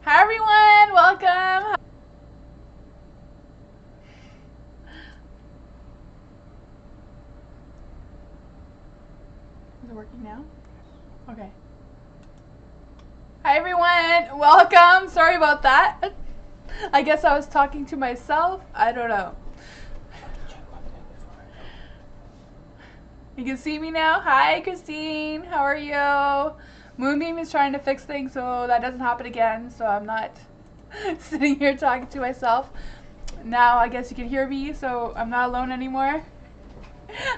Hi everyone, welcome. Is it working now? Okay. Hi everyone, welcome. Sorry about that. I guess I was talking to myself. I don't know. You can see me now. Hi Christine, how are you? Moonbeam is trying to fix things so that doesn't happen again, so I'm not sitting here talking to myself. Now I guess you can hear me, so I'm not alone anymore.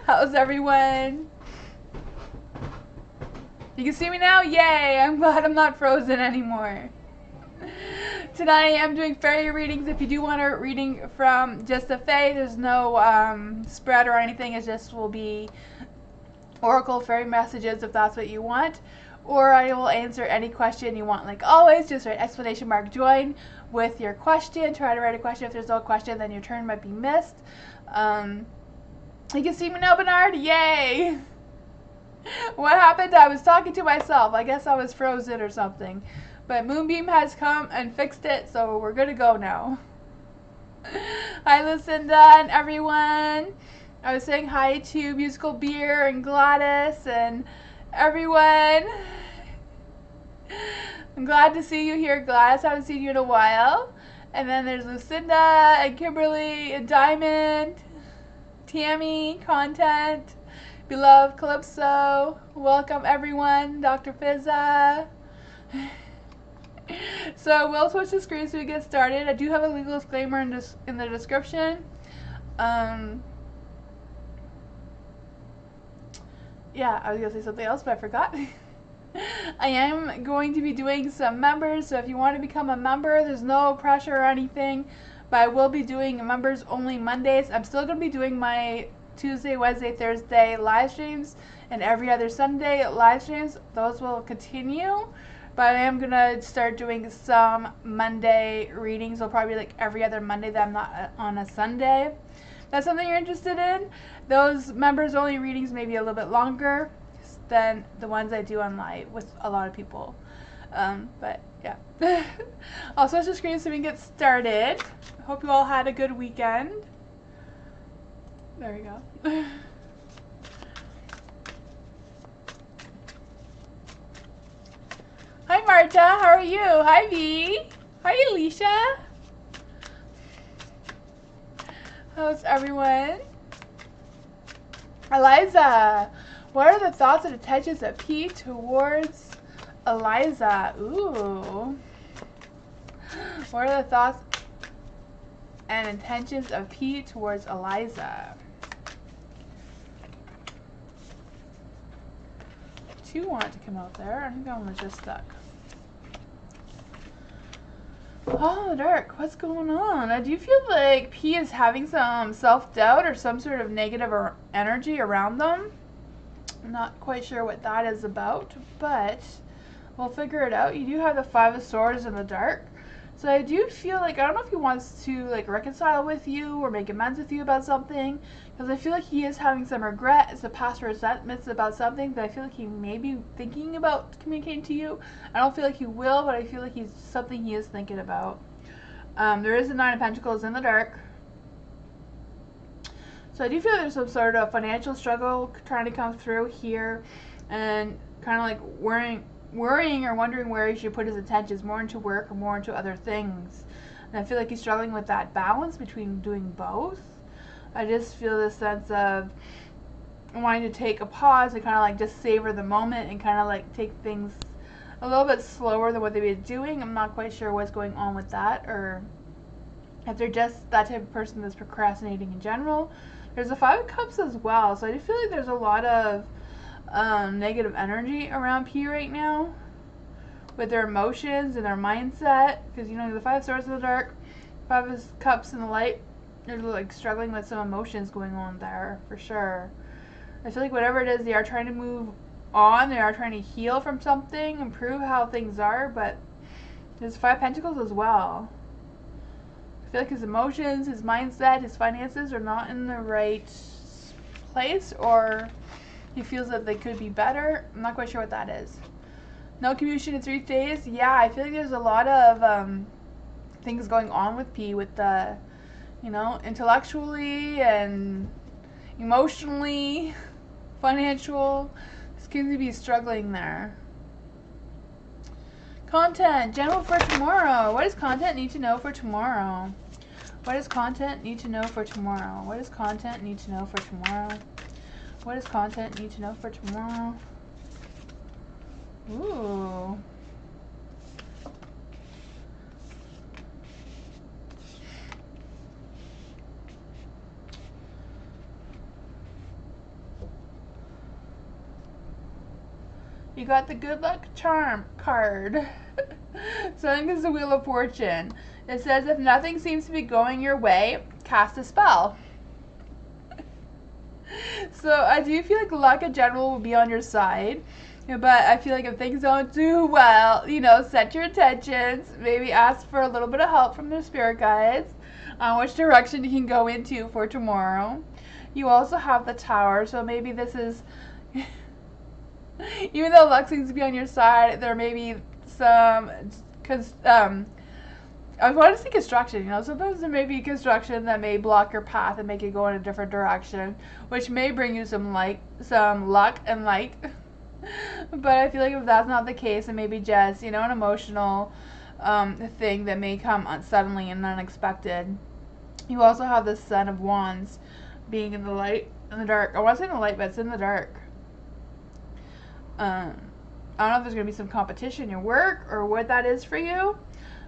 How's everyone? You can see me now? Yay! I'm glad I'm not frozen anymore. Tonight I'm doing fairy readings. If you do want a reading from just the fae, there's no spread or anything. It just will be oracle fairy messages if that's what you want. Or I will answer any question you want. Like always, just write exclamation mark join with your question. Try to write a question. If there's no question, then your turn might be missed. You can see me now, Bernard. Yay! What happened? I was talking to myself. I guess I was frozen or something. But Moonbeam has come and fixed it, so we're good to go now. Hi, Lucinda and everyone. I was saying hi to Musical Beer and Gladys and everyone. I'm glad to see you here, Gladys. I haven't seen you in a while. And then there's Lucinda and Kimberly and Diamond, Tammy, Content, Beloved Calypso. Welcome, everyone. Dr. Fizza. So we'll switch the screen so we get started. I do have a legal disclaimer in the description. Yeah, I was going to say something else, but I forgot. I am going to be doing some members, so if you want to become a member, there's no pressure or anything, but I will be doing members only Mondays. I'm still going to be doing my Tuesday, Wednesday, Thursday live streams and every other Sunday live streams. Those will continue, but I am going to start doing some Monday readings. It'll probably be like every other Monday that I'm not on a Sunday. If that's something you're interested in. Those members only readings may be a little bit longer than the ones I do on live with a lot of people. But yeah. I'll switch the screen so we can get started. Hope you all had a good weekend. There we go. Hi Marta, how are you? Hi V. Hi Alicia. How's everyone? Eliza, what are the thoughts and intentions of P towards Eliza? Ooh. What are the thoughts and intentions of P towards Eliza? 2 wanted to come out there. I think one was just stuck. Oh, Dark, what's going on? Do you feel like P is having some self-doubt or some sort of negative energy around them? I'm not quite sure what that is about, but we'll figure it out. You do have the 5 of Swords in the Dark. So I do feel like, I don't know if he wants to like reconcile with you or make amends with you about something, because I feel like he is having some regret, some past resentments about something that I feel like he may be thinking about communicating to you. I don't feel like he will, but I feel like he's something he is thinking about. There is the 9 of Pentacles in the Dark. So I do feel like there's some sort of financial struggle trying to come through here, and kind of like worrying or wondering where he should put his attentions, more into work or more into other things. And I feel like he's struggling with that balance between doing both. I just feel this sense of wanting to take a pause and kind of like just savor the moment and kind of like take things a little bit slower than what they've been doing. I'm not quite sure what's going on with that, or if they're just that type of person that's procrastinating in general. There's a 5 of Cups as well, so I do feel like there's a lot of negative energy around P right now with their emotions and their mindset, because you know the 5 of Swords in the Dark, 5 of Cups in the light, they're like struggling with some emotions going on there for sure. I feel like whatever it is, they are trying to move on, they are trying to heal from something, improve how things are, but there's 5 Pentacles as well. I feel like his emotions, his mindset, his finances are not in the right place, or he feels that they could be better. I'm not quite sure what that is. No communication in 3 days. Yeah, I feel like there's a lot of things going on with P, with the, you know, intellectually and emotionally, financial. Seems to be struggling there. Content, general for tomorrow. What does content need to know for tomorrow? What does content need to know for tomorrow? What does content need to know for tomorrow? What does content need to know for tomorrow? Ooh. You got the good luck charm card. So I think it's the Wheel of Fortune. It says if nothing seems to be going your way, cast a spell. So I do feel like luck in general will be on your side. But I feel like if things don't do well, you know, set your intentions. Maybe ask for a little bit of help from the spirit guides on which direction you can go into for tomorrow. You also have the Tower, so maybe this is... even though luck seems to be on your side, there may be some... I want to say construction, you know, sometimes there may be construction that may block your path and make you go in a different direction, which may bring you some luck and light. But I feel like if that's not the case, it may be just, you know, an emotional thing that may come suddenly and unexpected. You also have the Son of Wands being in the light, in the dark. I want to say in the light, but it's in the dark. I don't know if there's going to be some competition in your work or what that is for you,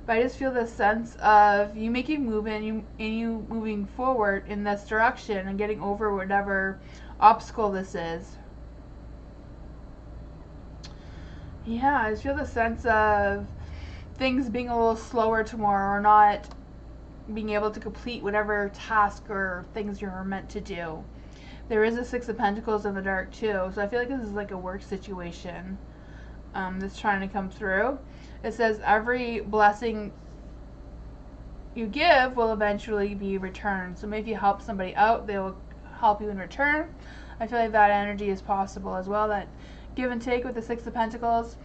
but I just feel this sense of you making movement and you moving forward in this direction and getting over whatever obstacle this is. Yeah, I just feel the sense of things being a little slower tomorrow, or not being able to complete whatever task or things you're meant to do. There is a 6 of Pentacles in the dark too, so I feel like this is like a work situation that's trying to come through. It says every blessing you give will eventually be returned. So maybe if you help somebody out, they will help you in return. I feel like that energy is possible as well, that give and take with the 6 of Pentacles.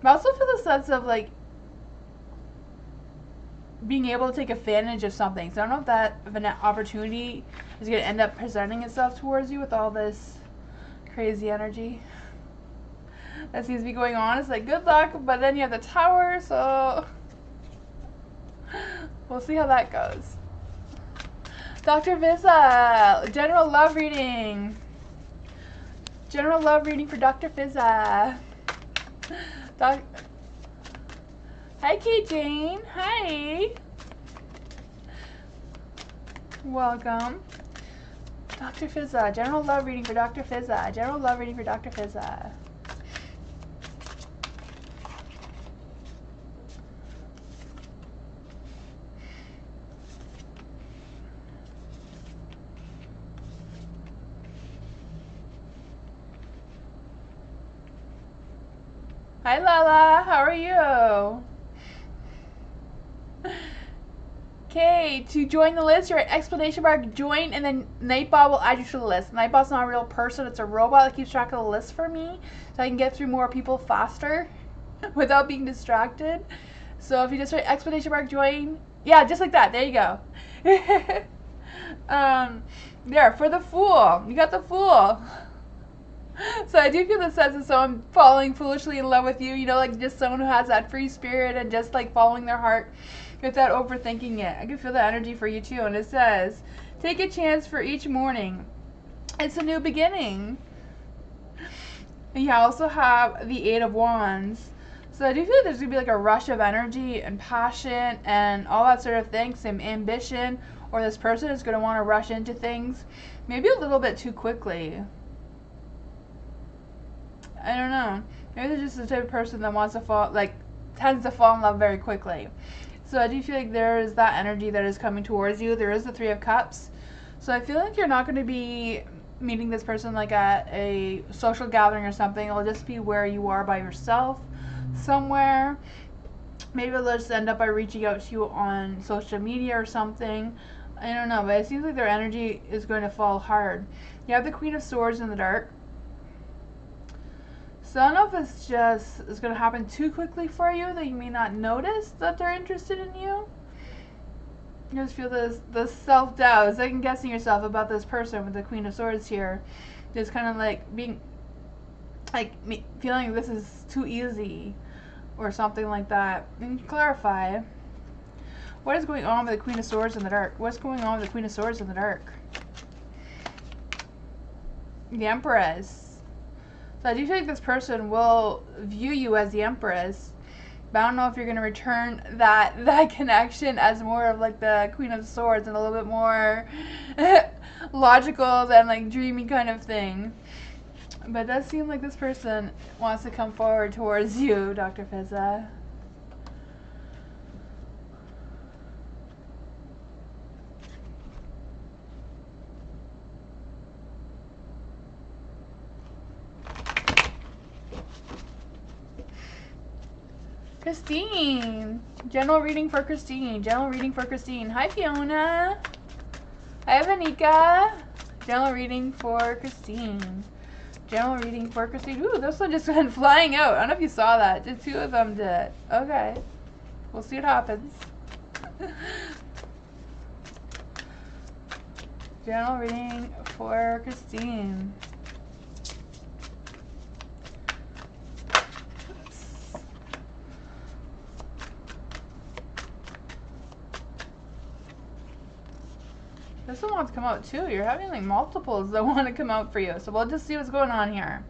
I also feel the sense of like being able to take advantage of something. So I don't know if an opportunity is going to end up presenting itself towards you with all this crazy energy that seems to be going on. It's like good luck, but then you have the Tower, so we'll see how that goes. Dr. Vizza, general love reading. General love reading for Dr. Vizza. Hi, Kate Jane. Hi. Welcome. Dr. Fizza. General love reading for Dr. Fizza. General love reading for Dr. Fizza. Hi, Lala. How are you? Okay, to join the list, you're at exclamation mark join, and then Nightbot will add you to the list. Nightbot's not a real person, it's a robot that keeps track of the list for me, so I can get through more people faster without being distracted. So if you just write exclamation mark join, yeah, just like that, there you go. There, for the Fool, you got the Fool. So I do feel the sense of someone falling foolishly in love with you, you know, like just someone who has that free spirit and just like following their heart without overthinking it. I can feel the energy for you too, and it says, take a chance for each morning. It's a new beginning. And you also have the Eight of Wands. So I do feel like there's going to be like a rush of energy and passion and all that sort of thing, some ambition, or this person is going to want to rush into things maybe a little bit too quickly. I don't know. Maybe they're just the type of person that wants to fall, like, tends to fall in love very quickly. So I do feel like there is that energy that is coming towards you. There is the Three of Cups. So I feel like you're not going to be meeting this person like at a social gathering or something. It'll just be where you are by yourself somewhere. Maybe they'll just end up by reaching out to you on social media or something. I don't know, but it seems like their energy is going to fall hard. You have the Queen of Swords in the dark. So I don't know if it's just is going to happen too quickly for you that you may not notice that they're interested in you. You just feel this self-doubt, second guessing yourself about this person with the Queen of Swords here. Just kind of like being, like feeling this is too easy or something like that. And clarify. What is going on with the Queen of Swords in the dark? What's going on with the Queen of Swords in the dark? The Empress. So I do feel like this person will view you as the Empress, but I don't know if you're going to return that connection as more of like the Queen of Swords and a little bit more logical than like dreamy kind of thing. But it does seem like this person wants to come forward towards you, Dr. Fizza. Christine. General reading for Christine. General reading for Christine. Hi, Fiona. Hi, Vanika. General reading for Christine. General reading for Christine. Ooh, this one just went flying out. I don't know if you saw that. Just two of them did. Okay. We'll see what happens. General reading for Christine. This one wants to come out too. You're having like multiples that want to come out for you. So we'll just see what's going on here.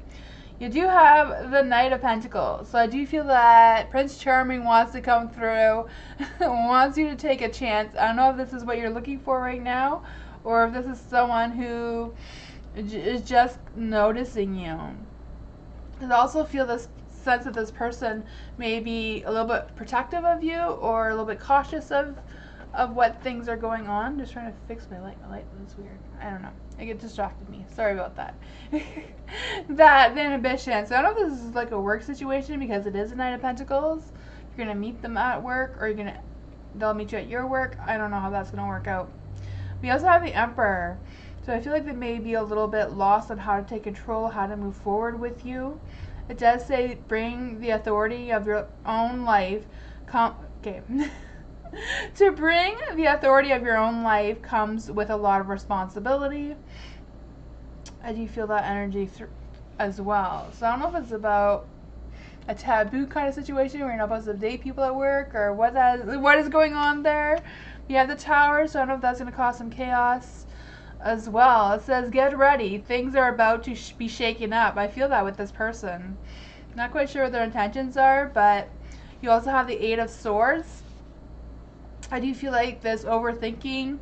You do have the Knight of Pentacles. So I do feel that Prince Charming wants to come through. Wants you to take a chance. I don't know if this is what you're looking for right now, or if this is someone who is just noticing you. I also feel this sense that this person may be a little bit protective of you or a little bit cautious of what things are going on. Just trying to fix my light. My light is weird. I don't know. It distracted me. Sorry about that. The inhibition. So I don't know if this is like a work situation because it is a Knight of Pentacles. You're gonna meet them at work, or they'll meet you at your work. I don't know how that's gonna work out. We also have the Emperor. So I feel like they may be a little bit lost on how to take control, how to move forward with you. It does say bring the authority of your own life. Okay. To bring the authority of your own life comes with a lot of responsibility. I do feel that energy as well. So I don't know if it's about a taboo kind of situation where you're not supposed to date people at work or what is going on there. You have the Tower, so I don't know if that's going to cause some chaos as well. It says get ready. Things are about to be shaken up. I feel that with this person. Not quite sure what their intentions are, but you also have the Eight of Swords. I do feel like this overthinking,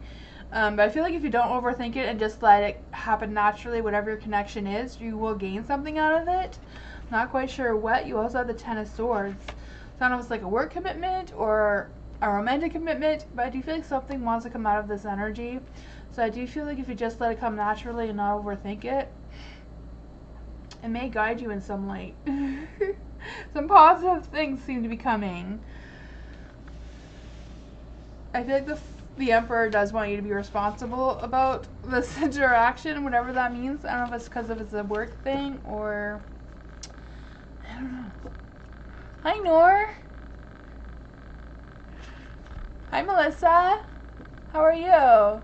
but I feel like if you don't overthink it and just let it happen naturally, whatever your connection is, you will gain something out of it. Not quite sure what. You also have the Ten of Swords. So I don't know if it's like a work commitment or a romantic commitment, but I do feel like something wants to come out of this energy. So I do feel like if you just let it come naturally and not overthink it, it may guide you in some light. Some positive things seem to be coming. I feel like the Emperor does want you to be responsible about this interaction, whatever that means. I don't know if it's because of it's a work thing or I don't know. Hi, Noor. Hi, Melissa. How are you?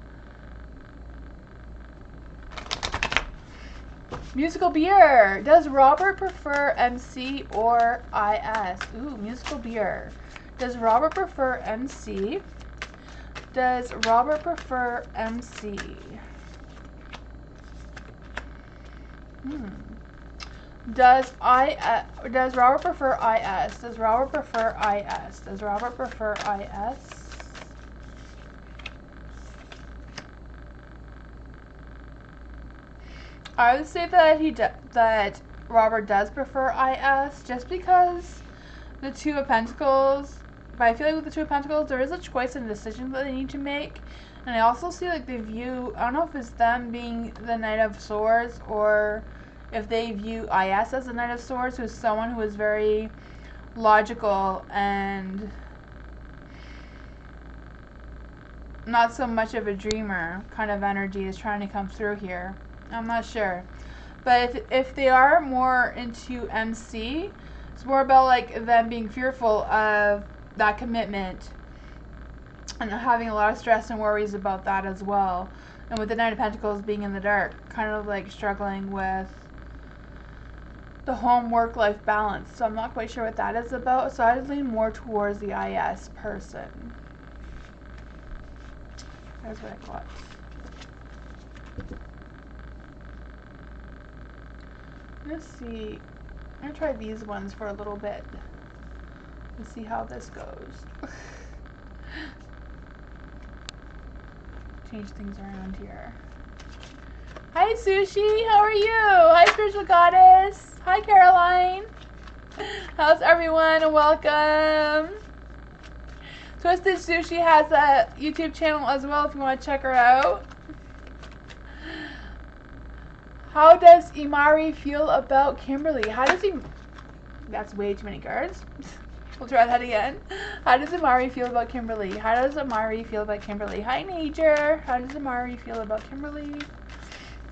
Musical beer. Does Robert prefer MC or IS? Ooh, musical beer. Does Robert prefer MC? Does Robert prefer MC? Does Robert prefer IS? Does Robert prefer IS? Does Robert prefer IS? I would say that that Robert does prefer IS, just because the Two of Pentacles. But I feel like with the Two of Pentacles, there is a choice and a decision that they need to make. And I also see like they view, I don't know if it's them being the Knight of Swords or if they view IS as the Knight of Swords, who's someone who is very logical and not so much of a dreamer kind of energy is trying to come through here. I'm not sure. But if they are more into MC, it's more about like them being fearful of that commitment and having a lot of stress and worries about that as well. And with the Knight of Pentacles being in the dark, kind of like struggling with the home work-life balance. So I'm not quite sure what that is about. So I'd lean more towards the IS person. That's what I got. Let's see. I'm going to try these ones for a little bit. Let's see how this goes. Change things around here. Hi, Sushi. How are you? Hi, Spiritual Goddess. Hi, Caroline. How's everyone? Welcome. Twisted Sushi has a YouTube channel as well if you want to check her out. How does Imari feel about Kimberly? How does he... That's way too many cards. We'll try that again. How does Imari feel about Kimberly? How does Imari feel about Kimberly? Hi, Nature. How does Imari feel about Kimberly?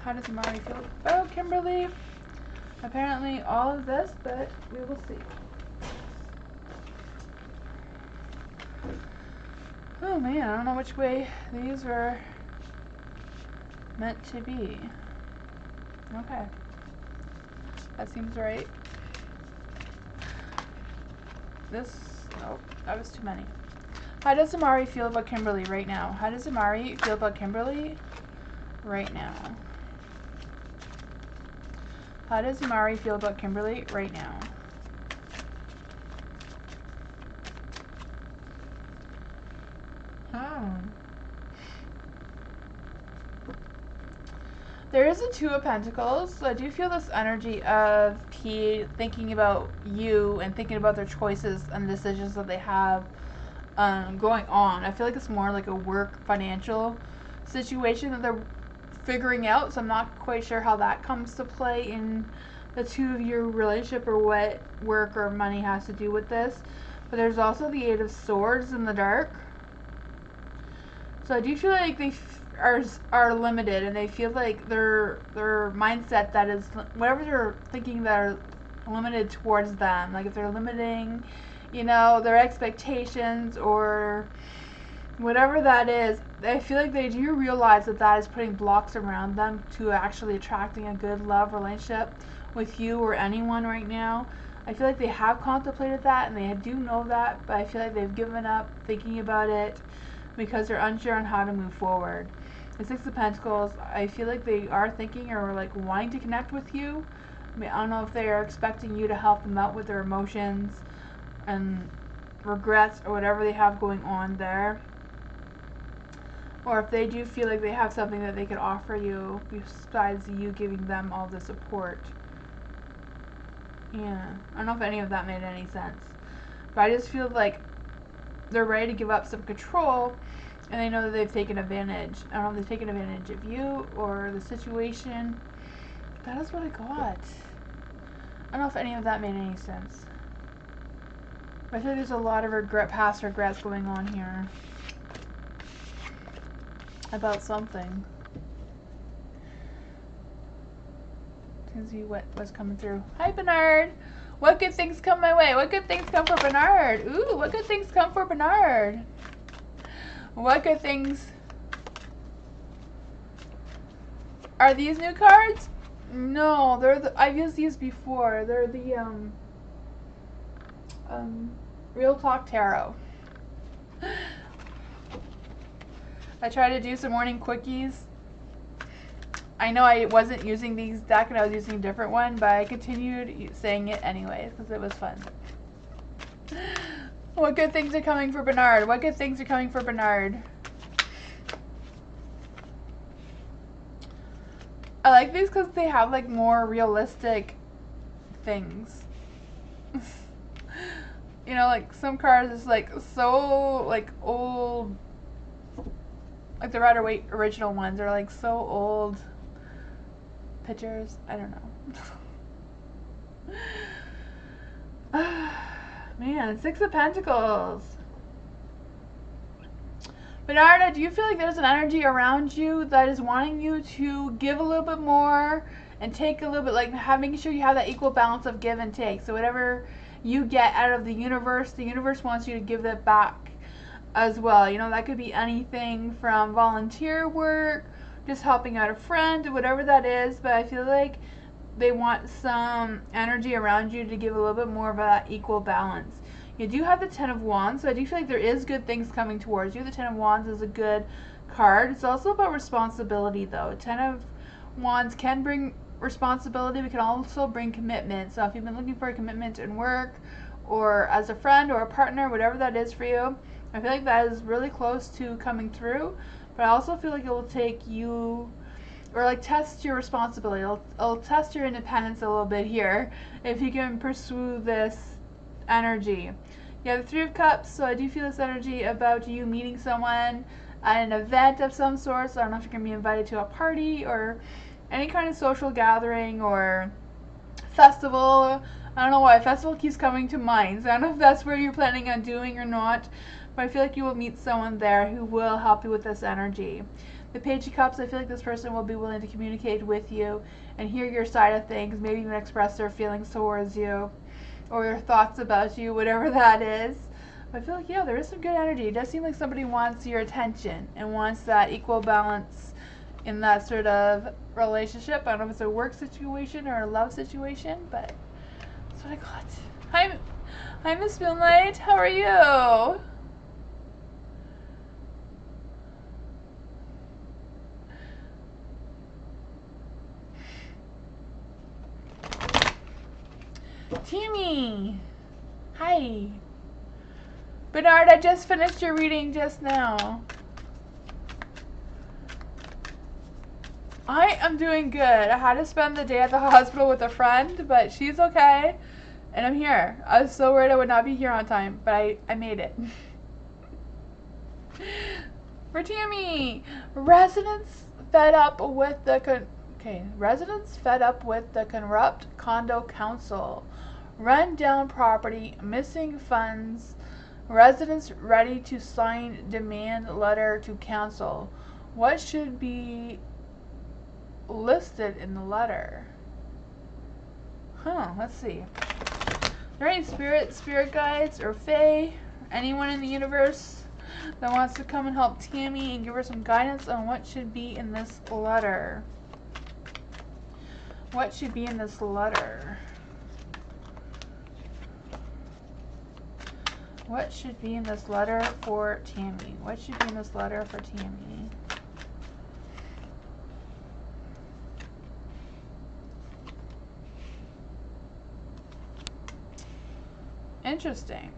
How does Imari feel about Kimberly? Apparently all of this, but we will see. Oh man, I don't know which way these were meant to be. Okay. That seems right. This, nope, that was too many. How does Imari feel about Kimberly right now? How does Imari feel about Kimberly right now? How does Imari feel about Kimberly right now? There is a Two of Pentacles, so I do feel this energy of P thinking about you and thinking about their choices and decisions that they have going on. I feel like it's more like a work financial situation that they're figuring out, so I'm not quite sure how that comes to play in the two of your relationship or what work or money has to do with this. But there's also the Eight of Swords in the dark. So I do feel like they are limited, and they feel like their mindset that is whatever they're thinking that limited towards them. Like if they're limiting, you know, their expectations or whatever that is, I feel like they do realize that that is putting blocks around them to actually attracting a good love relationship with you or anyone right now. I feel like they have contemplated that and they do know that, but I feel like they've given up thinking about it because they're unsure on how to move forward. The Six of Pentacles, I feel like they are thinking or like wanting to connect with you. I mean, I don't know if they are expecting you to help them out with their emotions and regrets or whatever they have going on there. Or if they do feel like they have something that they could offer you besides you giving them all the support. Yeah, I don't know if any of that made any sense. But I just feel like they're ready to give up some control and they know that they've taken advantage. I don't know if they've taken advantage of you or the situation. That is what I got. I don't know if any of that made any sense. But I feel like there's a lot of past regrets going on here. About something. Let's see what was coming through. Hi, Bernard. What good things come my way? What good things come for Bernard? Ooh, what good things come for Bernard? What good things? Are these new cards? No, they're the, I've used these before. They're the Real Talk Tarot. I tried to do some morning quickies. I know I wasn't using these deck and I was using a different one, but I continued saying it anyways because it was fun. What good things are coming for Bernard? What good things are coming for Bernard? I like these because they have like more realistic things. You know, like some cards is like so like old. Like the Rider Waite original ones are like so old pictures. I don't know. Man, Six of Pentacles. Bernarda, do you feel like there's an energy around you that is wanting you to give a little bit more and take a little bit, like making sure you have that equal balance of give and take? So whatever you get out of the universe wants you to give that back as well. You know, that could be anything from volunteer work, just helping out a friend, whatever that is, but I feel like they want some energy around you to give a little bit more of that equal balance. You do have the Ten of Wands, so I do feel like there is good things coming towards you. The Ten of Wands is a good card. It's also about responsibility, though. Ten of Wands can bring responsibility, but can also bring commitment. So if you've been looking for a commitment in work or as a friend or a partner, whatever that is for you, I feel like that is really close to coming through. But I also feel like it will take you, or like test your responsibility. It'll test your independence a little bit here if you can pursue this energy. You have the Three of Cups, so I do feel this energy about you meeting someone at an event of some sort. So I don't know if you're going to be invited to a party or any kind of social gathering or festival. I don't know why festival keeps coming to mind, so I don't know if that's where you're planning on doing or not, but I feel like you will meet someone there who will help you with this energy. The Page of Cups, I feel like this person will be willing to communicate with you and hear your side of things, maybe even express their feelings towards you or their thoughts about you, whatever that is. But I feel like, yeah, there is some good energy. It does seem like somebody wants your attention and wants that equal balance in that sort of relationship. I don't know if it's a work situation or a love situation, but that's what I got. Hi, Miss Moonlight. How are you? Tammy. Hi. Bernard, I just finished your reading just now. I am doing good. I had to spend the day at the hospital with a friend, but she's okay. And I'm here. I was so worried I would not be here on time, but I made it. For Tammy, residents fed up with the corrupt condo council, run down property, missing funds, residents ready to sign demand letter to council. What should be listed in the letter? Let's see. Are there any spirit guides, or fae, anyone in the universe that wants to come and help Tammy and give her some guidance on what should be in this letter? What should be in this letter? What should be in this letter for Tammy? What should be in this letter for Tammy? Interesting.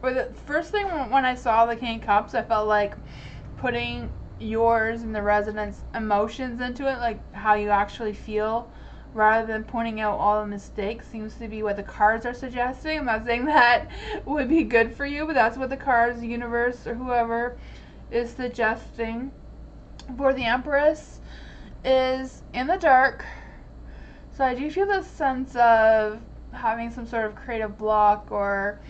Well, the first thing when I saw the King of Cups, I felt like putting yours and the residents' emotions into it, like how you actually feel, rather than pointing out all the mistakes, seems to be what the cards are suggesting. I'm not saying that would be good for you, but that's what the cards, the universe, or whoever is suggesting. For the Empress is in the dark. So I do feel this sense of having some sort of creative block, or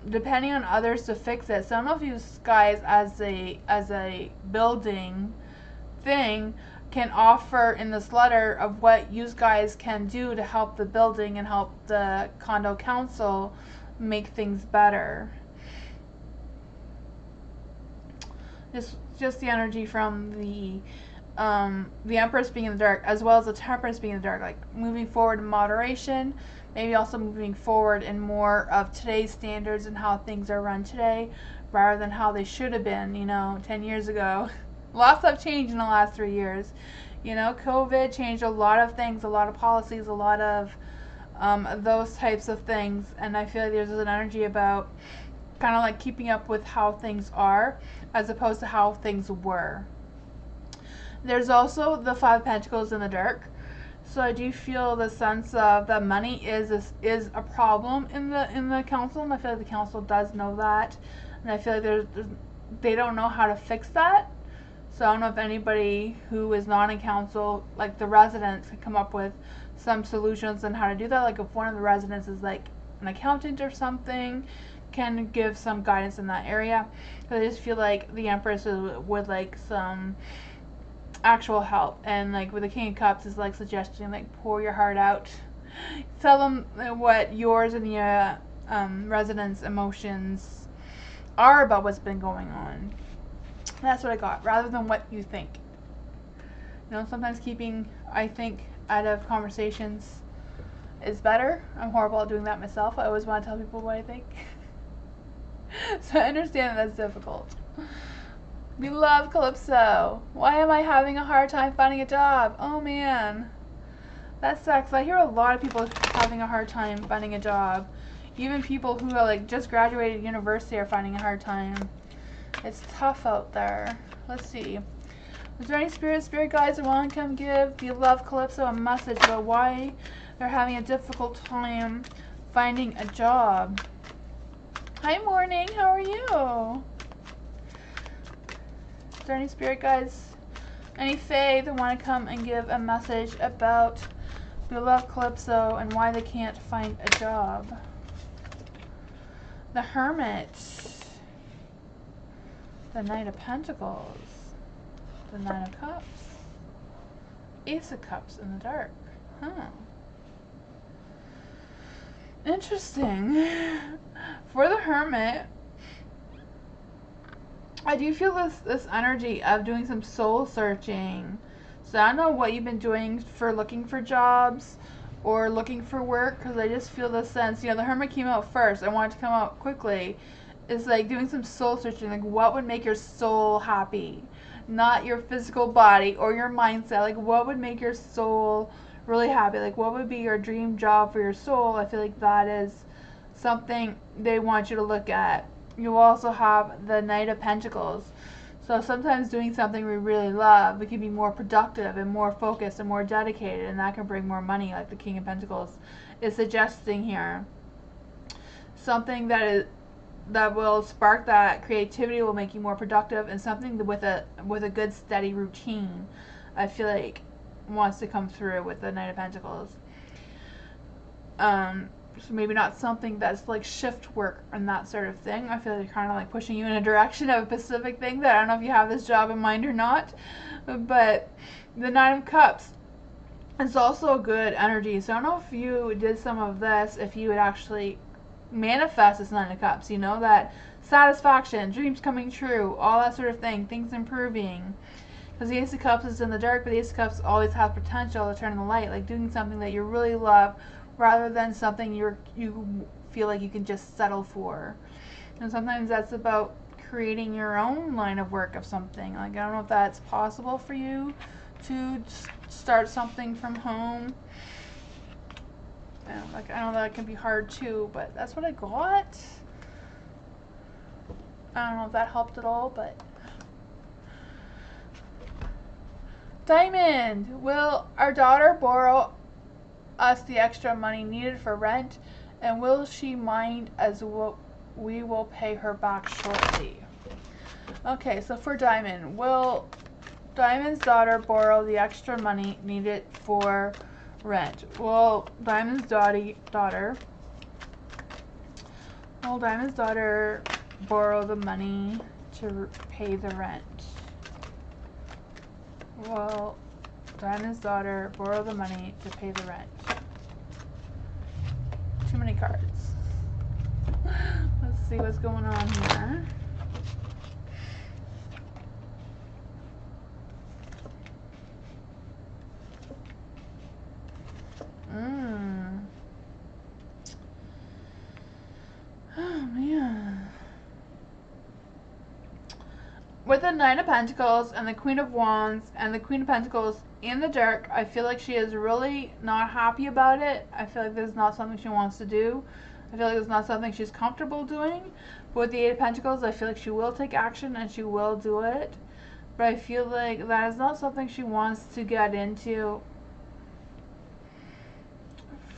depending on others to fix it. So I don't know if you guys as a building thing can offer in this letter of what you guys can do to help the building and help the condo council make things better. Just the energy from the Empress being in the dark, as well as the Temperance being in the dark, like moving forward in moderation, maybe also moving forward in more of today's standards and how things are run today, rather than how they should have been, 10 years ago. Lots have changed in the last 3 years. COVID changed a lot of things, a lot of policies, a lot of those types of things, and I feel like there's an energy about kind of like keeping up with how things are, as opposed to how things were. There's also the Five of Pentacles in the dark. So I do feel the sense of that money is a problem in the council, and I feel like the council does know that, and I feel like they don't know how to fix that. So I don't know if anybody who is not in council, like the residents, can come up with some solutions on how to do that. Like if one of the residents is like an accountant or something, can give some guidance in that area. Because I just feel like the Empress would like some actual help, and like with the King of Cups is like suggesting like pour your heart out, tell them what yours and the residents' emotions are about what's been going on. That's what I got, rather than what you think. Sometimes keeping, I think, out of conversations is better. I'm horrible at doing that myself. I always want to tell people what I think. So I understand that's difficult. We love Calypso. Why am I having a hard time finding a job? Oh man, that sucks. I hear a lot of people having a hard time finding a job. Even people who are like just graduated university are finding a hard time. It's tough out there. Let's see. Is there any spirit guides that want to come give the Love Calypso a message about why they're having a difficult time finding a job? Hi, morning. How are you? Is there any spirit guides, any fae that want to come and give a message about the Love Calypso and why they can't find a job? The Hermit. The Knight of Pentacles. The Nine of Cups. Ace of Cups in the dark. Interesting. For the Hermit, I do feel this energy of doing some soul searching. So I don't know what you've been doing for looking for jobs or looking for work, because I just feel this sense, the Hermit came out first. I want it to come out quickly. It's like doing some soul searching, like what would make your soul happy, not your physical body or your mindset. Like what would make your soul really happy, like what would be your dream job for your soul. I feel like that is something they want you to look at. You also have the Knight of Pentacles. So sometimes doing something we really love, we can be more productive and more focused and more dedicated, and that can bring more money, like the King of Pentacles is suggesting here. Something that will spark that creativity, will make you more productive, and something with a good steady routine, I feel like wants to come through with the Knight of Pentacles. So maybe not something that's like shift work and that sort of thing. I feel like kind of like pushing you in a direction of a specific thing that I don't know if you have this job in mind or not, but The Nine of Cups is also a good energy. So I don't know if you did some of this, if you would actually manifest this Nine of Cups, you know, that satisfaction, dreams coming true, all that sort of thing, things improving. Because the Ace of Cups is in the dark, but the Ace of Cups always has potential to turn in the light, like doing something that you really love rather than something you feel like you can just settle for. And sometimes that's about creating your own line of work of something. Like, I don't know if that's possible for you to start something from home. I know that can be hard too, but that's what I got. I don't know if that helped at all, but Diamond, will our daughter borrow us the extra money needed for rent, and will she mind as we will pay her back shortly? Okay, so for Diamond, will Diamond's daughter borrow the extra money needed for rent? Will Diamond's daughter borrow the money to pay the rent? Will Diamond's daughter borrow the money to pay the rent? Too many cards. Let's see what's going on here. Oh man. With the Nine of Pentacles and the Queen of Wands and the Queen of Pentacles in the dark, I feel like she is really not happy about it. I feel like this is not something she wants to do. I feel like it's not something she's comfortable doing. But with the Eight of Pentacles, I feel like she will take action and she will do it. But I feel like that is not something she wants to get into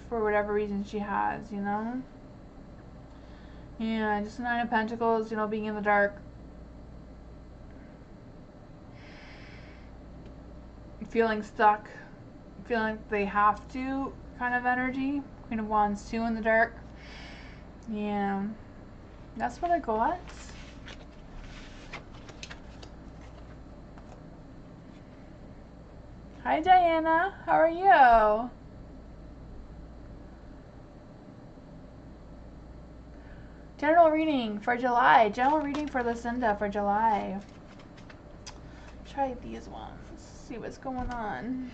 for whatever reason she has, you know? Yeah, just the Nine of Pentacles, you know, being in the dark. Feeling stuck, feeling like they have to kind of energy. Queen of Wands 2 in the dark. Yeah, that's what I got. Hi Diana, how are you? General reading for July. General reading for Lucinda for July. Try these ones. See what's going on.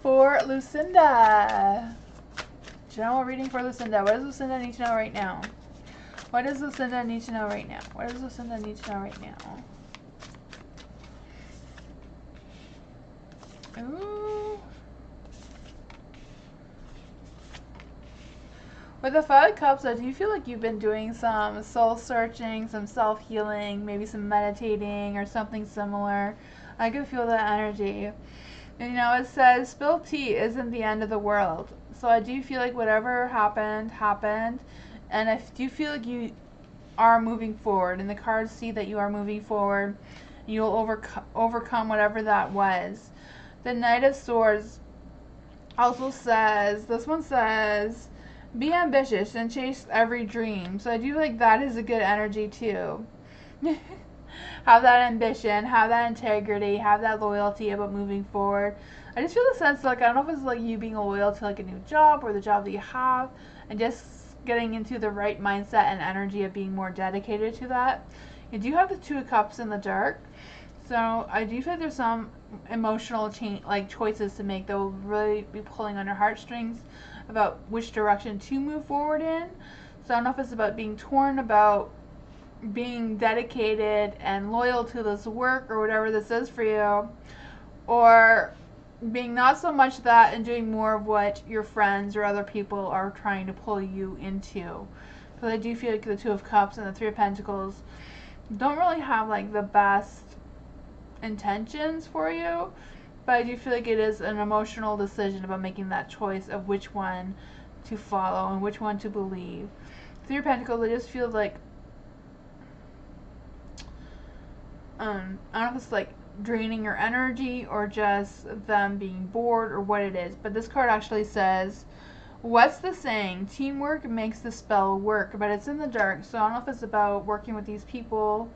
For Lucinda. General reading for Lucinda. What does Lucinda need to know right now? What does Lucinda need to know right now? What does Lucinda need to know right now? Ooh. With the Five of Cups, do you feel like you've been doing some soul searching, some self-healing, maybe some meditating or something similar? I can feel that energy. And you know, it says spilled tea isn't the end of the world. So I do feel like whatever happened, happened. And I do feel like you are moving forward. And the cards see that you are moving forward. You'll overcome whatever that was. The Knight of Swords also says, this one says, be ambitious and chase every dream. So I do feel like that is a good energy too. Have that ambition, have that integrity, have that loyalty about moving forward. I just feel the sense like, I don't know if it's like you being loyal to like a new job or the job that you have and just getting into the right mindset and energy of being more dedicated to that. You do have the Two of Cups in the dark. So I do feel like there's some emotional choices to make that will really be pulling on your heartstrings about which direction to move forward in. So I don't know if it's about being torn about being dedicated and loyal to this work or whatever this is for you, or being not so much that and doing more of what your friends or other people are trying to pull you into. Because I do feel like the Two of Cups and the Three of Pentacles don't really have like the best intentions for you, but I do feel like it is an emotional decision about making that choice of which one to follow and which one to believe. Three of Pentacles, I just feel like I don't know if it's like draining your energy or just them being bored or what it is, but this card actually says, what's the saying? Teamwork makes the spell work, but it's in the dark, so I don't know if it's about working with these people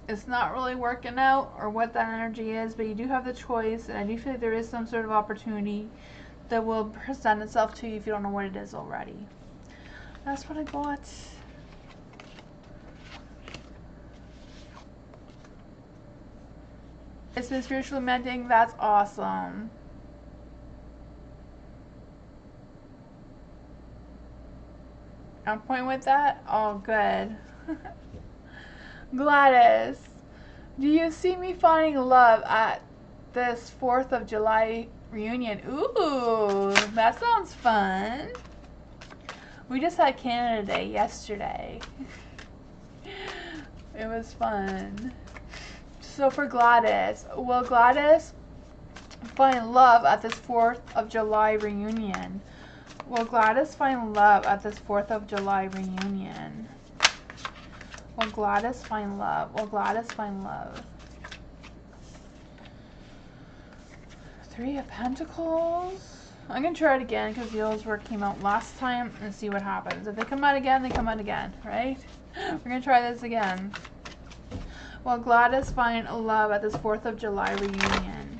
it's not really working out or what that energy is, but you do have the choice, and I do feel like there is some sort of opportunity that will present itself to you if you don't know what it is already. That's what I got. It's been spiritually mending. That's awesome. On point with that? Oh, good. Gladys, do you see me finding love at this 4th of July reunion? Ooh, that sounds fun. We just had Canada Day yesterday. It was fun. So for Gladys, will Gladys find love at this 4th of July reunion? Will Gladys find love at this 4th of July reunion? Will Gladys find love? Will Gladys find love? 3 of Pentacles. I'm going to try it again because the old word came out last time and see what happens. If they come out again, they come out again, right? We're going to try this again. Will Gladys find love at this 4th of July reunion?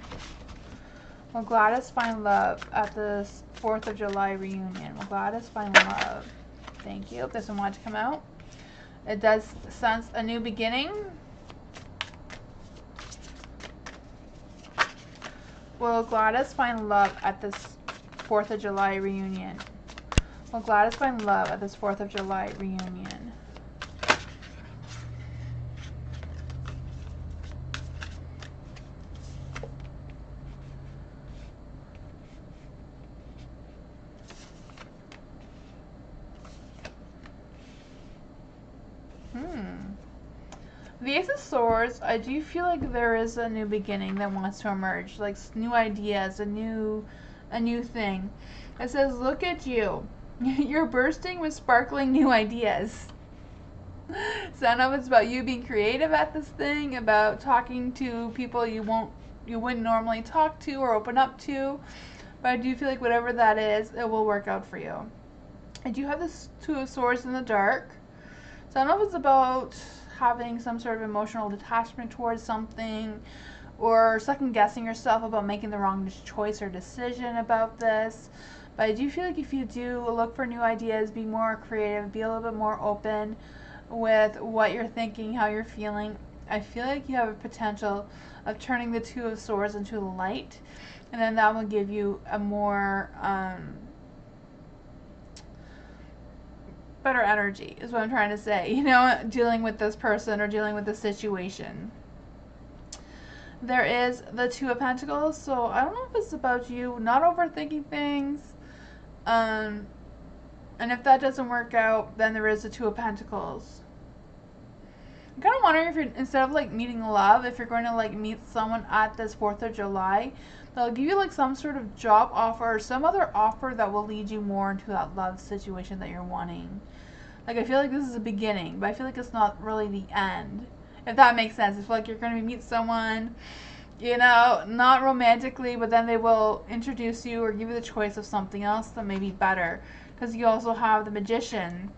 Will Gladys find love at this 4th of July reunion? Will Gladys find love? Thank you. If this one wanted to come out. It does sense a new beginning. Will Gladys find love at this 4th of July reunion? Will Gladys find love at this 4th of July reunion? The Ace of Swords, I do feel like there is a new beginning that wants to emerge, like new ideas, a new thing. It says, look at you. You're bursting with sparkling new ideas. So I don't know if it's about you being creative at this thing, about talking to people you wouldn't normally talk to or open up to, but I do feel like whatever that is, it will work out for you. I do have this 2 of Swords in the dark. So I don't know if it's about having some sort of emotional detachment towards something, or second guessing yourself about making the wrong choice or decision about this. But I do feel like if you do look for new ideas, be more creative, be a little bit more open with what you're thinking, how you're feeling, I feel like you have a potential of turning the 2 of Swords into the light, and then that will give you a more better energy, is what I'm trying to say, you know, dealing with this person or dealing with this situation. There is the 2 of Pentacles, so I don't know if it's about you not overthinking things, and if that doesn't work out, then there is the 2 of Pentacles. I'm kind of wondering if you're, instead of like meeting love, if you're going to like meet someone at this 4th of July, they'll give you like some sort of job offer or some other offer that will lead you more into that love situation that you're wanting. Like, I feel like this is a beginning, but I feel like it's not really the end, if that makes sense. I feel like you're going to meet someone, you know, not romantically, but then they will introduce you or give you the choice of something else that may be better, because you also have the Magician.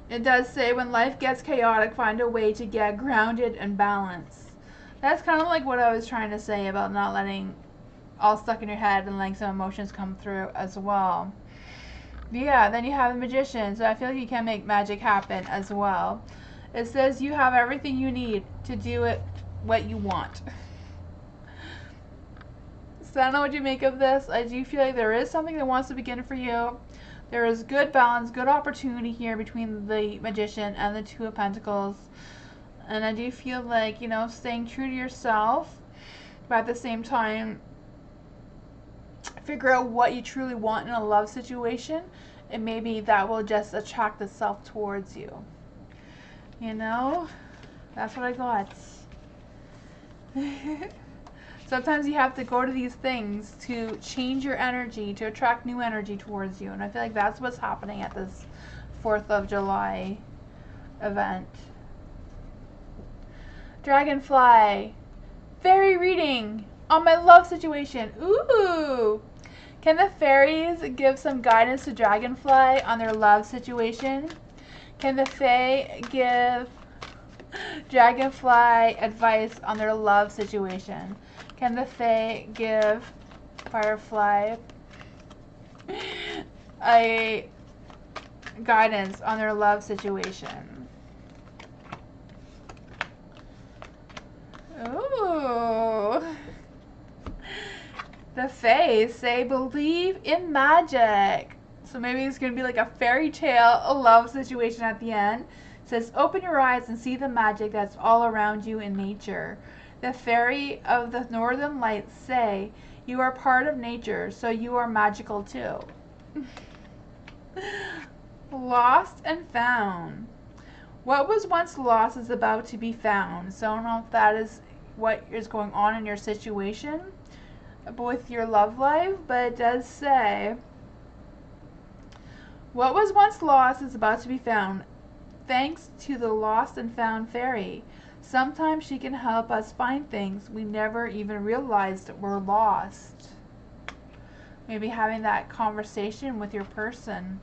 It does say, when life gets chaotic, find a way to get grounded and balanced. That's kind of like what I was trying to say about not letting all stuck in your head and letting some emotions come through as well. Yeah, then you have the Magician, so I feel like you can make magic happen as well. It says you have everything you need to do it what you want. So I don't know what you make of this. I do feel like there is something that wants to begin for you. There is good balance, good opportunity here between the Magician and the 2 of Pentacles. And I do feel like, you know, staying true to yourself, but at the same time, figure out what you truly want in a love situation, and maybe that will just attract itself towards you. You know? That's what I got. Sometimes you have to go to these things to change your energy, to attract new energy towards you. And I feel like that's what's happening at this 4th of July event. Dragonfly. Fairy reading on my love situation. Ooh. Can the fairies give some guidance to Dragonfly on their love situation? Can the Fae give Dragonfly advice on their love situation. Can the Fae give Firefly a guidance on their love situation? Ooh. The Fae say believe in magic. So maybe it's going to be like a fairy tale, a love situation at the end. It says open your eyes and see the magic that's all around you in nature. The fairy of the northern lights say you are part of nature, so you are magical too. Lost and found. What was once lost is about to be found. So I don't know if that is what is going on in your situation with your love life, but it does say what was once lost is about to be found thanks to the lost and found fairy. Sometimes she can help us find things we never even realized were lost. Maybe having that conversation with your person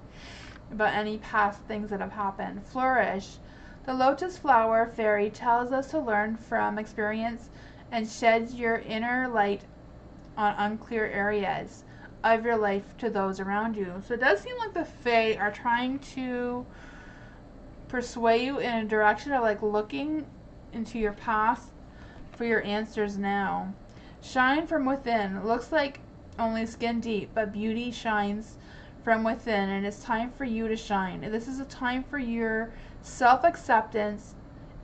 about any past things that have happened. Flourish. The lotus flower fairy tells us to learn from experience and shed your inner light on unclear areas of your life to those around you. So it does seem like the Fae are trying to persuade you in a direction of like looking into your past for your answers now. Shine from within. Looks like only skin deep, but beauty shines from within, and it's time for you to shine. This is a time for your self-acceptance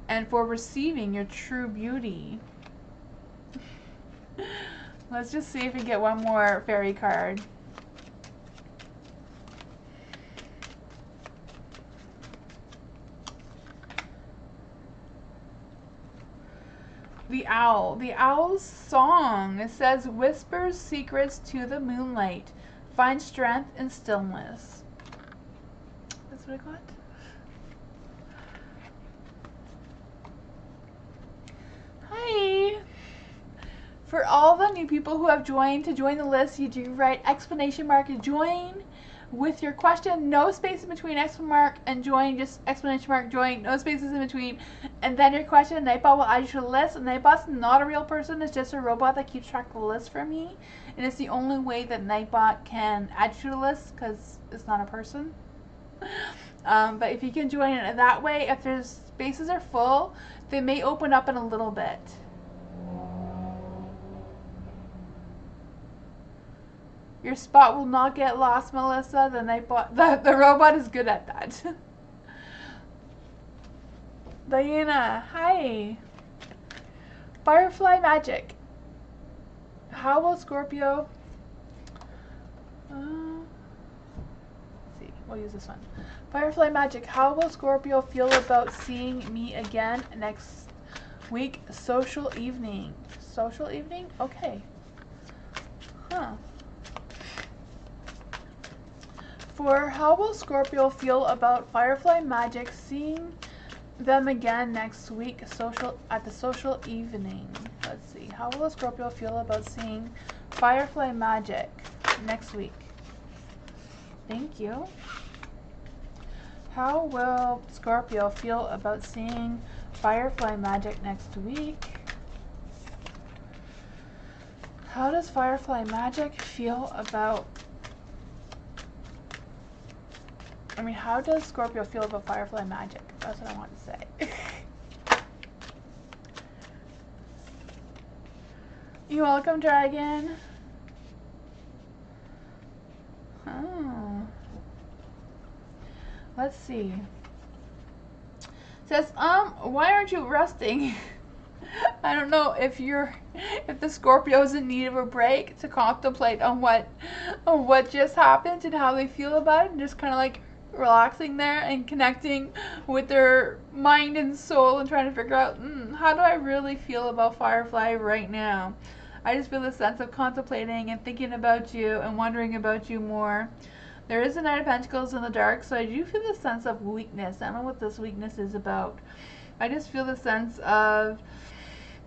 and for receiving your true beauty. Let's just see if we get one more fairy card. The owl. The owl's song. It says, whispers secrets to the moonlight. Find strength in stillness. That's what I got. Hi. For all the new people who have joined, to join the list, you do write exclamation mark join with your question, no space in between exclamation mark and join, just exclamation mark join, no spaces in between, and then your question. Nightbot will add you to the list. And Nightbot's not a real person, it's just a robot that keeps track of the list for me, and it's the only way that Nightbot can add you to the list because it's not a person. But if you can join it that way, if there's spaces are full, they may open up in a little bit. Your spot will not get lost, Melissa. The robot is good at that. Diana, hi. Firefly magic. How will Scorpio? Let's see, we'll use this one. Firefly magic. How will Scorpio feel about seeing me again next week? Social evening. Social evening? Okay. Huh. For how will Scorpio feel about Firefly magic, seeing them again next week at the social evening? Let's see. How will Scorpio feel about seeing Firefly magic next week? Thank you. How will Scorpio feel about seeing Firefly magic next week? How does Firefly magic feel about... how does Scorpio feel about Firefly magic? That's what I want to say. You're welcome, Dragon. Oh. Let's see. It says, why aren't you resting? I don't know if the Scorpio is in need of a break to contemplate on what just happened and how they feel about it, and just kind of like relaxing there and connecting with their mind and soul and trying to figure out, how do I really feel about Firefly right now? I just feel a sense of contemplating and thinking about you and wondering about you more. There is a Knight of Pentacles in the dark, so I do feel the sense of weakness. I don't know what this weakness is about. I just feel the sense of,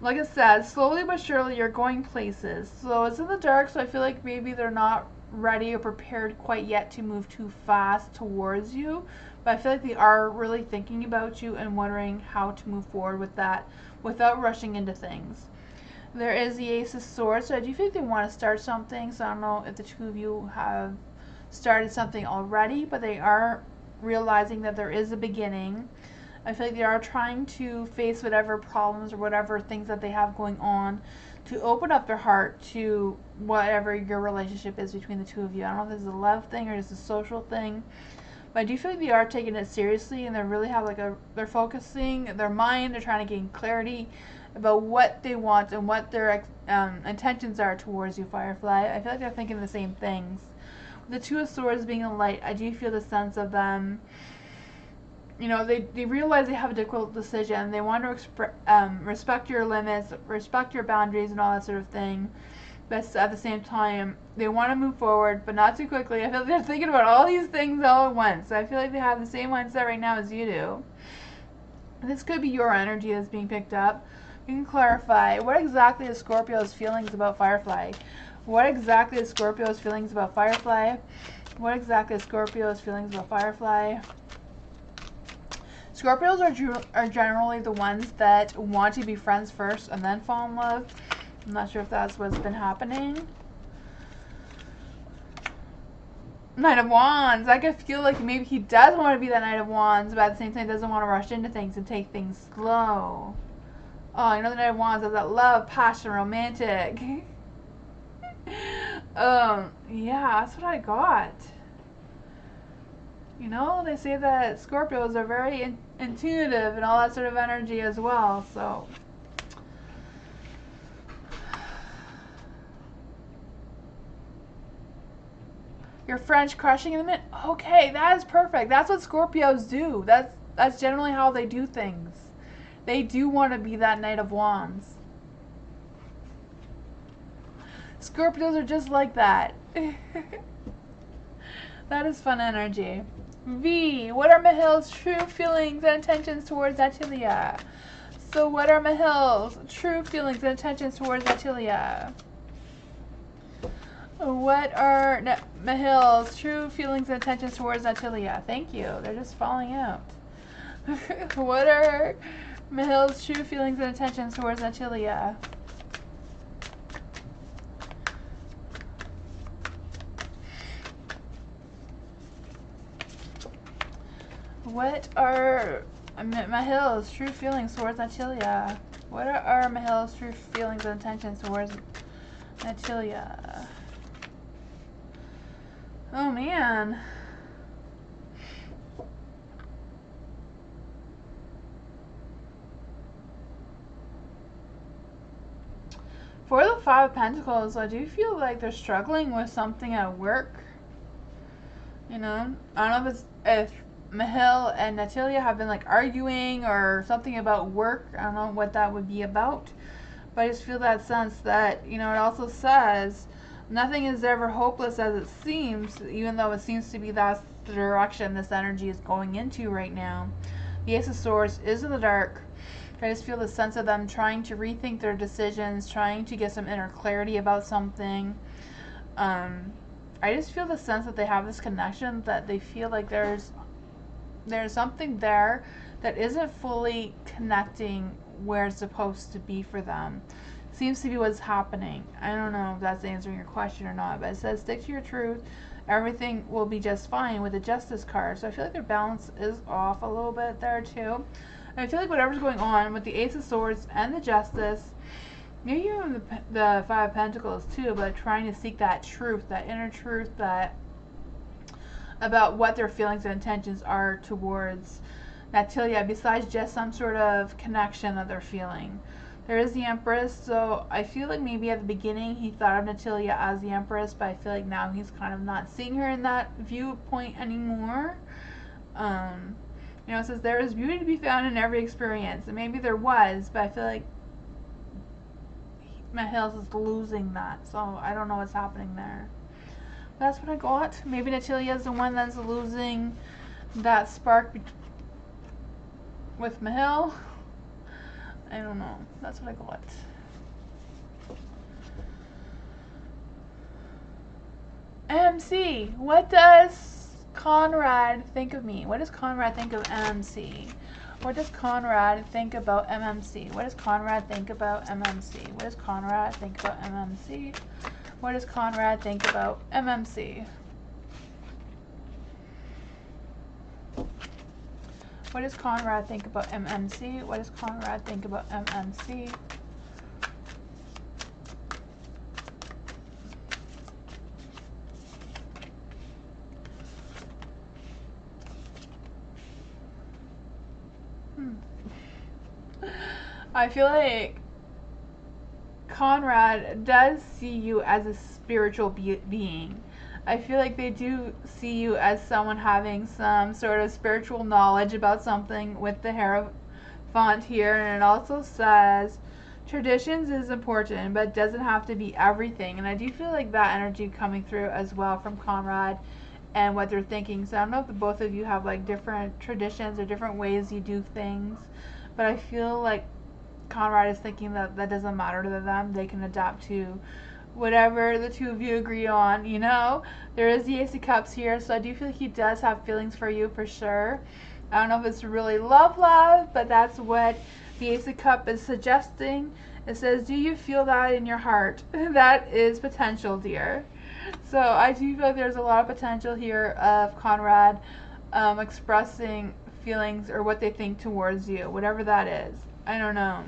like I said, slowly but surely you're going places. So it's in the dark, so I feel like maybe they're not ready or prepared quite yet to move too fast towards you, but I feel like they are really thinking about you and wondering how to move forward with that without rushing into things. There is the Ace of Swords, so I do feel like they want to start something, so I don't know if the two of you have started something already, but they are realizing that there is a beginning. I feel like they are trying to face whatever problems or whatever things that they have going on, to open up their heart to whatever your relationship is between the two of you. I don't know if this is a love thing or just a social thing, but I do feel like they are taking it seriously, and they really have like they're focusing their mind, they're trying to gain clarity about what they want and what their intentions are towards you, Firefly. I feel like they're thinking the same things. With the Two of Swords being a light, I do feel the sense of them, you know, they realize they have a difficult decision. They want to respect your limits, respect your boundaries and all that sort of thing. But at the same time, they want to move forward, but not too quickly. I feel like they're thinking about all these things all at once. I feel like they have the same mindset right now as you do. This could be your energy that's being picked up. You can clarify. What exactly is Scorpio's feelings about Firefly? What exactly is Scorpio's feelings about Firefly? What exactly is Scorpio's feelings about Firefly? Scorpios are generally the ones that want to be friends first and then fall in love. I'm not sure if that's what's been happening. Knight of Wands. I could feel like maybe he does want to be that Knight of Wands, but at the same time doesn't want to rush into things and take things slow. Oh, you know the Knight of Wands has that love, passion, romantic. Yeah, that's what I got. You know, they say that Scorpios are very intuitive and all that sort of energy as well, so. Your French crushing in a minute? Okay, that is perfect. That's what Scorpios do. That's generally how they do things. They do want to be that Knight of Wands. Scorpios are just like that. That is fun energy. V, what are Mahil's true feelings and intentions towards Atilia? So what are Mahil's true feelings and intentions towards Atilia? What are Mahil's true feelings and intentions towards Atilia? Thank you. They're just falling out. What are Mahil's true feelings and intentions towards Atilia? What are Mahil's true feelings towards Atilia? What are Mahil's true feelings and intentions towards Atilia? Oh man. For the Five of Pentacles, I do feel like they're struggling with something at work. You know, I don't know if Mahil and Atilia have been like arguing or something about work. I don't know what that would be about, but I just feel that sense that, you know, it also says nothing is ever hopeless as it seems, even though it seems to be that's the direction this energy is going into right now. The Ace of Swords is in the dark. I just feel the sense of them trying to rethink their decisions, trying to get some inner clarity about something. I just feel the sense that they have this connection, that they feel like there's something there that isn't fully connecting where it's supposed to be for them. Seems to be what's happening. I don't know if that's answering your question or not, but it says stick to your truth. Everything will be just fine with the Justice card. So I feel like their balance is off a little bit there too. I feel like whatever's going on with the Ace of Swords and the Justice, maybe even the Five of Pentacles too, but trying to seek that truth, that inner truth, that about what their feelings and intentions are towards Natalia, besides just some sort of connection that they're feeling. There is the Empress, so I feel like maybe at the beginning he thought of Natalia as the Empress, but I feel like now he's kind of not seeing her in that viewpoint anymore. You know, it says there is beauty to be found in every experience, and maybe there was, but I feel like Mahil's is losing that, so I don't know what's happening there. That's what I got. Maybe Natalia is the one that's losing that spark with Mahil. I don't know. That's what I got. MC, what does Conrad think of me? What does Conrad think of MC? What does Conrad think about MMC? What does Conrad think about MMC? What does Conrad think about MMC? What does Conrad think about MMC? What does Conrad think about MMC? What does Conrad think about MMC? I feel like Conrad does see you as a spiritual being. I feel like they do see you as someone having some sort of spiritual knowledge about something with the Hierophant here, and it also says traditions is important, but it doesn't have to be everything. And I do feel like that energy coming through as well from Conrad and what they're thinking. So I don't know if the both of you have like different traditions or different ways you do things, but I feel like Conrad is thinking that that doesn't matter to them. They can adapt to whatever the two of you agree on, you know. There is the Ace of Cups here, so I do feel like he does have feelings for you for sure. I don't know if it's really love, but that's what the Ace of Cups is suggesting. It says, do you feel that in your heart? That is potential, dear. So I do feel like there's a lot of potential here of Conrad expressing feelings or what they think towards you, whatever that is. I don't know.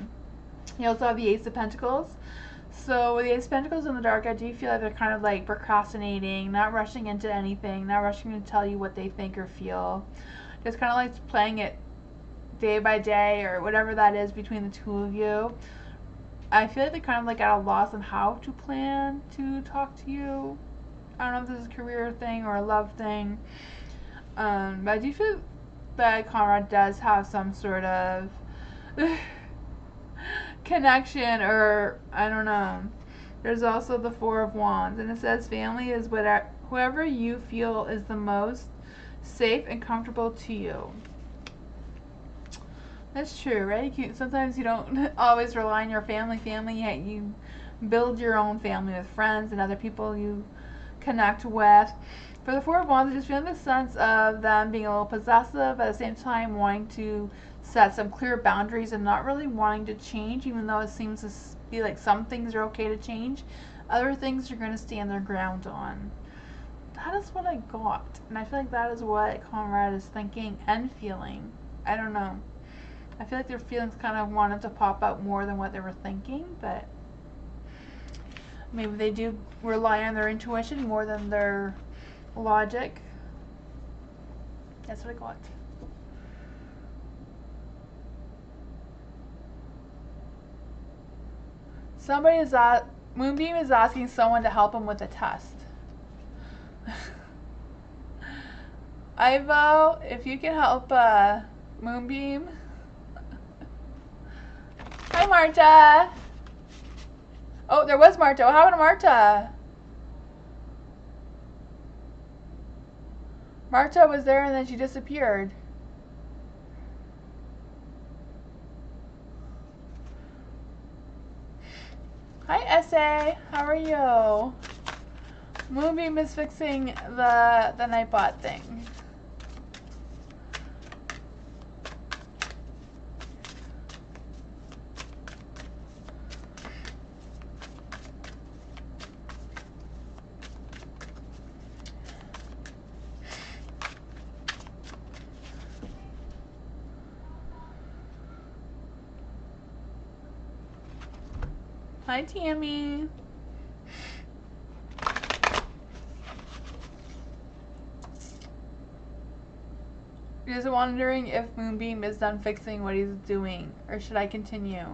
You also have the Ace of Pentacles. So with the Ace of Pentacles in the dark, I do feel like they're kind of like procrastinating, not rushing into anything, not rushing to tell you what they think or feel. Just kind of like playing it day by day or whatever that is between the two of you. I feel like they're kind of like at a loss on how to plan to talk to you. I don't know if this is a career thing or a love thing. But I do feel that Conrad does have some sort of connection, or I don't know. There's also the Four of Wands, and it says family is whoever you feel is the most safe and comfortable to you. That's true, right? Sometimes you don't always rely on your family, yet you build your own family with friends and other people you connect with. For the Four of Wands, I just feel the sense of them being a little possessive, at the same time wanting to set some clear boundaries and not really wanting to change, even though it seems to be like some things are okay to change. Other things you're going to stand their ground on. That is what I got. And I feel like that is what Conrad is thinking and feeling. I don't know. I feel like their feelings kind of wanted to pop out more than what they were thinking, but maybe they do rely on their intuition more than their logic. That's what I got. Moonbeam is asking someone to help him with a test. Ivo, if you can help Moonbeam. Hi, Marta. Oh, there was Marta. What happened to Marta? Marta was there and then she disappeared. Hi, S.A. How are you? Moonbeam is fixing the Nightbot thing. Hi, Tammy. Just wondering if Moonbeam is done fixing what he's doing, or should I continue?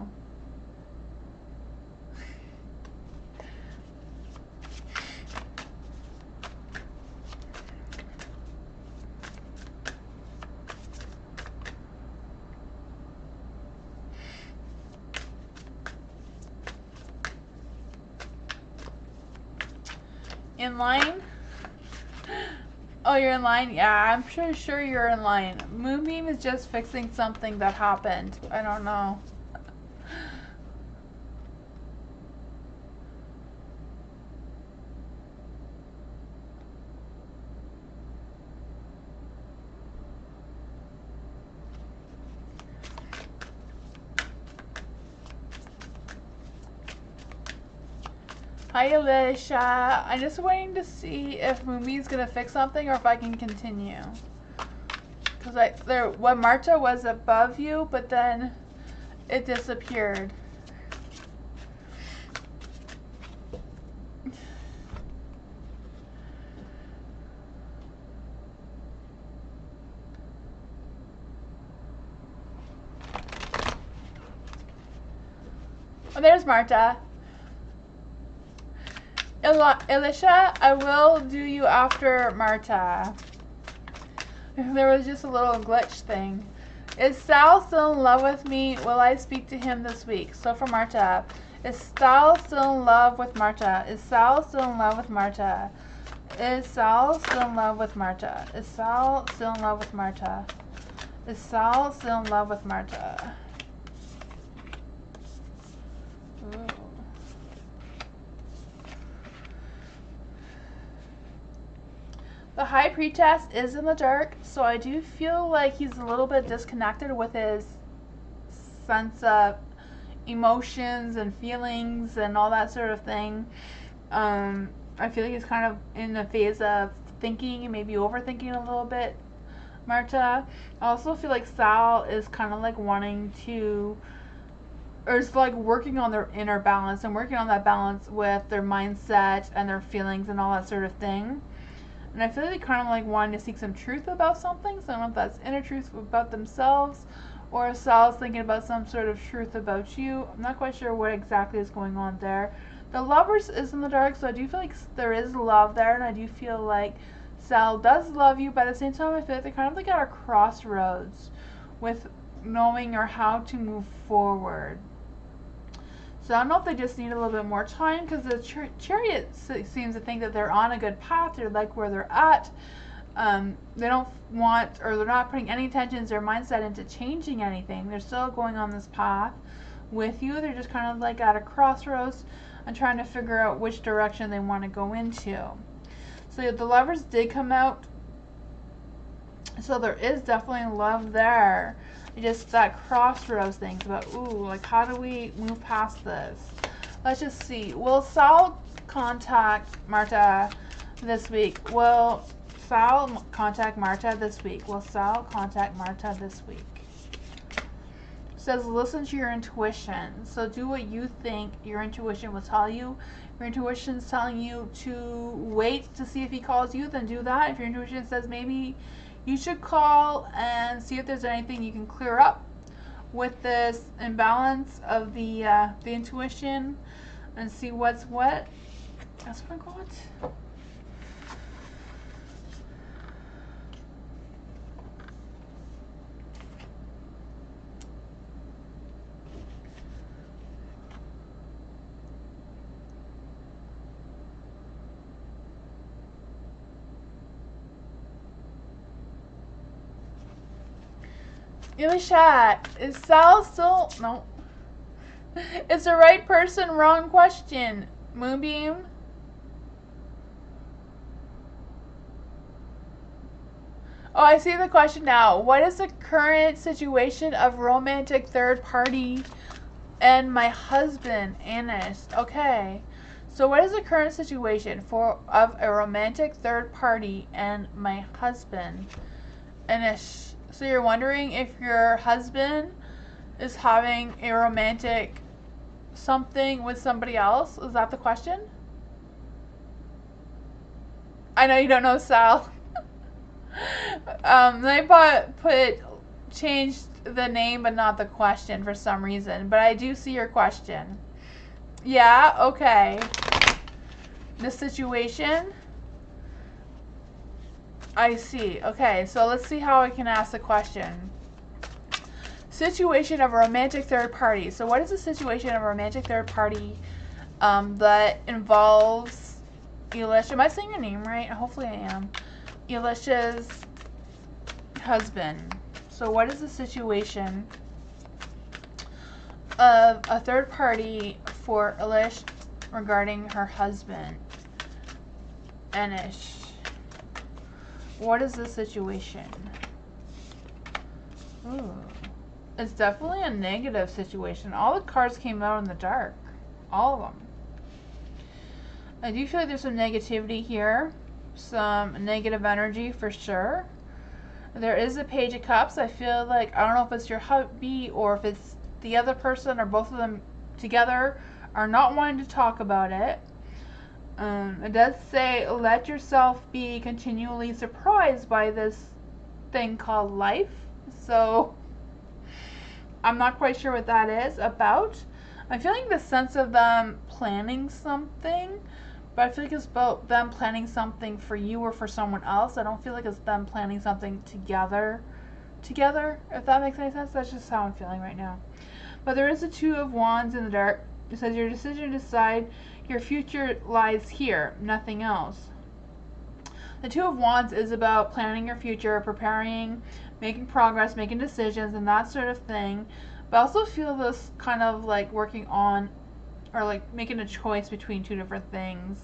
In line? Oh, you're in line? Yeah, I'm pretty sure you're in line. Moonbeam is just fixing something that happened. I don't know. Hi, Alicia. I'm just waiting to see if Moonbeam's gonna fix something or if I can continue. Cause what Marta was above you, but then it disappeared. Oh, there's Marta. Alicia, I will do you after Marta. There was just a little glitch thing. Is Sal still in love with me? Will I speak to him this week? So for Marta. Is Sal still in love with Marta? Is Sal still in love with Marta? Is Sal still in love with Marta? Is Sal still in love with Marta? Is Sal still in love with Marta? Ooh. The High Priestess is in the dark, so I do feel like he's a little bit disconnected with his sense of emotions and feelings and all that sort of thing. I feel like he's kind of in a phase of thinking and maybe overthinking a little bit, Marta. I also feel like Sal is kind of like wanting to, or is like working on their inner balance and working on that balance with their mindset and their feelings and all that sort of thing. And I feel like they kind of like wanting to seek some truth about something. So I don't know if that's inner truth about themselves or if Sal's thinking about some sort of truth about you. I'm not quite sure what exactly is going on there. The Lovers is in the dark, so I do feel like there is love there, and I do feel like Sal does love you, but at the same time I feel like they're kind of like at a crossroads with knowing or how to move forward. So I don't know if they just need a little bit more time, because the Chariot seems to think that they're on a good path. They're like where they're at. They don't want, or they're not putting any intentions or mindset into changing anything. They're still going on this path with you. They're just kind of like at a crossroads and trying to figure out which direction they want to go into. So the Lovers did come out. So there is definitely love there. Just that crossroads thing. It's about, ooh, like how do we move past this? Let's just see. Will Sal contact Marta this week? Will Sal contact Marta this week? Will Sal contact Marta this week? It says listen to your intuition. So do what you think your intuition will tell you. If your intuition's telling you to wait to see if he calls you, then do that. If your intuition says maybe you should call and see if there's anything you can clear up with this imbalance of the intuition and see what's what. That's what I got. Elisha, is Sal still... No. Is the right person wrong question? Moonbeam? Oh, I see the question now. What is the current situation of romantic third party and my husband, Anish? Okay. So what is the current situation of a romantic third party and my husband, Anish? So you're wondering if your husband is having a romantic something with somebody else? Is that the question? I know you don't know Sal. They changed the name but not the question for some reason. But I do see your question. Yeah, okay. The situation. I see. Okay, so let's see how I can ask the question. Situation of a romantic third party. So what is the situation of a romantic third party that involves Elisha? Am I saying your name right? Hopefully I am. Elisha's husband. So what is the situation of a third party for Elisha regarding her husband, Anish? What is the situation? Ooh. It's definitely a negative situation. All the cards came out in the dark. All of them. I do feel like there's some negativity here. Some negative energy for sure. There is a Page of Cups. I feel like, I don't know if it's your hubby or if it's the other person or both of them together are not wanting to talk about it. It does say, let yourself be continually surprised by this thing called life. So, I'm not quite sure what that is about. I'm feeling the sense of them planning something, but I feel like it's about them planning something for you or for someone else. I don't feel like it's them planning something together, if that makes any sense. That's just how I'm feeling right now. But there is a Two of Wands in the dark. It says your decision to decide your future lies here, nothing else. The Two of Wands is about planning your future, preparing, making progress, making decisions, and that sort of thing. But I also feel this kind of like working on, or like making a choice between two different things.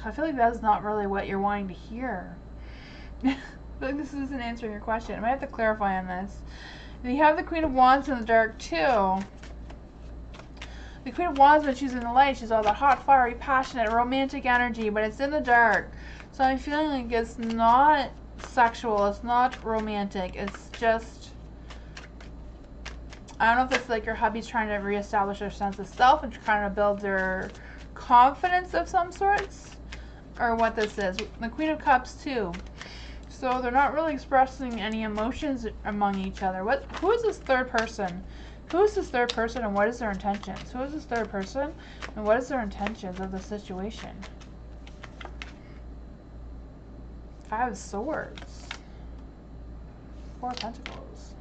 I feel like that's not really what you're wanting to hear. I feel like this isn't answering your question. I might have to clarify on this. And you have the Queen of Wands in the dark too. The Queen of Wands, when she's in the light, she's all the hot, fiery, passionate, romantic energy, but it's in the dark. So I'm feeling like it's not sexual, it's not romantic, it's just, I don't know if it's like your hubby's trying to reestablish their sense of self and trying to build their confidence of some sorts, or what this is. The Queen of Cups too. So they're not really expressing any emotions among each other. Who is this third person? Who is this third person and what is their intentions? Who is this third person and what is their intentions of the situation? Five of Swords. Four of Pentacles.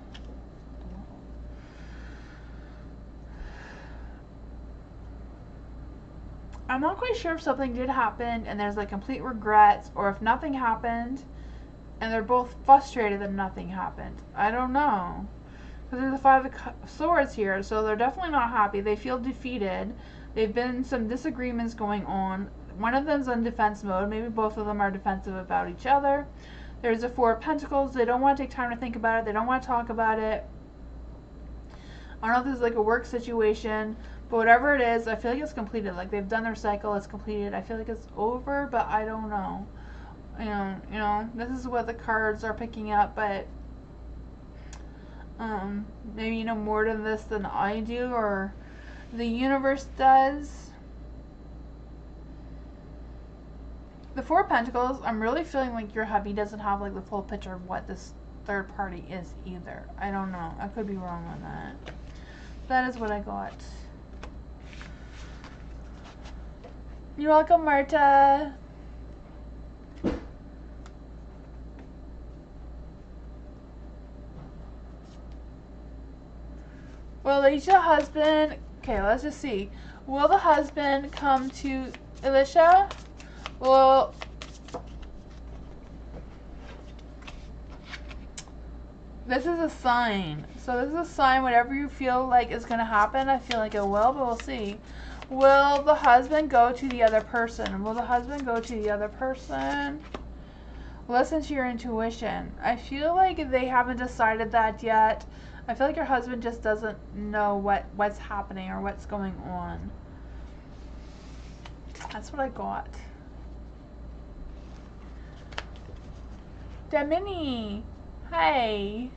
I'm not quite sure if something did happen and there's like complete regrets, or if nothing happened and they're both frustrated that nothing happened. I don't know. Because there's the Five of Swords here, so they're definitely not happy. They feel defeated. There've been some disagreements going on. One of them's on defense mode. Maybe both of them are defensive about each other. There's a Four of Pentacles. They don't want to take time to think about it. They don't want to talk about it. I don't know if this is like a work situation, but whatever it is, I feel like it's completed. Like they've done their cycle, it's completed. I feel like it's over, but I don't know. You know, this is what the cards are picking up, but maybe you know more than this than I do, or the universe does. The Four of Pentacles, I'm really feeling like your hubby doesn't have like the full picture of what this third party is either. I don't know. I could be wrong on that. That is what I got. You're welcome, Marta. Will Alicia husband, okay, let's just see. Will the husband come to Alicia? Well, this is a sign. So this is a sign, whatever you feel like is going to happen, I feel like it will, but we'll see. Will the husband go to the other person? Will the husband go to the other person? Listen to your intuition. I feel like they haven't decided that yet. I feel like your husband just doesn't know what's happening or what's going on. That's what I got. Demini. Hi.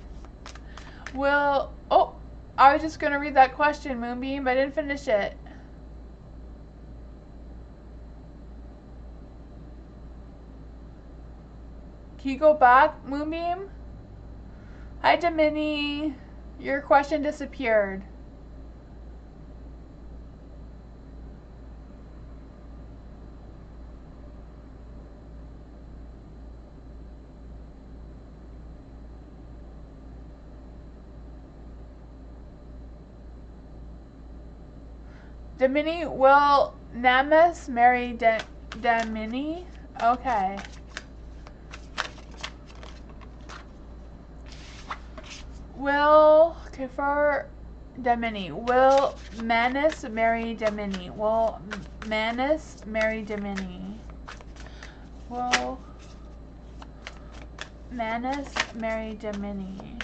Will, oh, I was just going to read that question, Moonbeam, but I didn't finish it. Can you go back, Moonbeam? Hi, Demini. Your question disappeared. Demini, will Namus marry Demini? Okay. Will, okay, for Demini, will Manus marry Demini? Will Manus marry Demini? Will Manus marry Demini?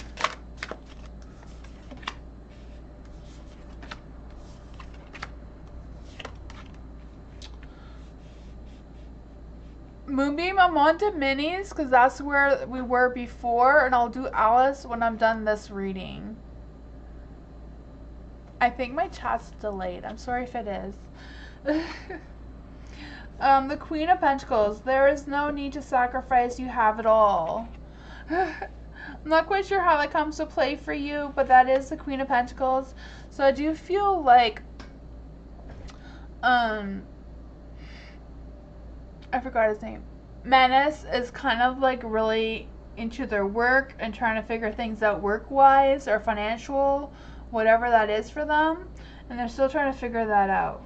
Moonbeam, I'm on to minis because that's where we were before, and I'll do Alice when I'm done this reading. I think my chat's delayed. I'm sorry if it is. The Queen of Pentacles. There is no need to sacrifice. You have it all. I'm not quite sure how that comes to play for you, but that is the Queen of Pentacles. So I do feel like, I forgot his name. Menace is kind of like really into their work and trying to figure things out work-wise or financial, whatever that is for them, and they're still trying to figure that out.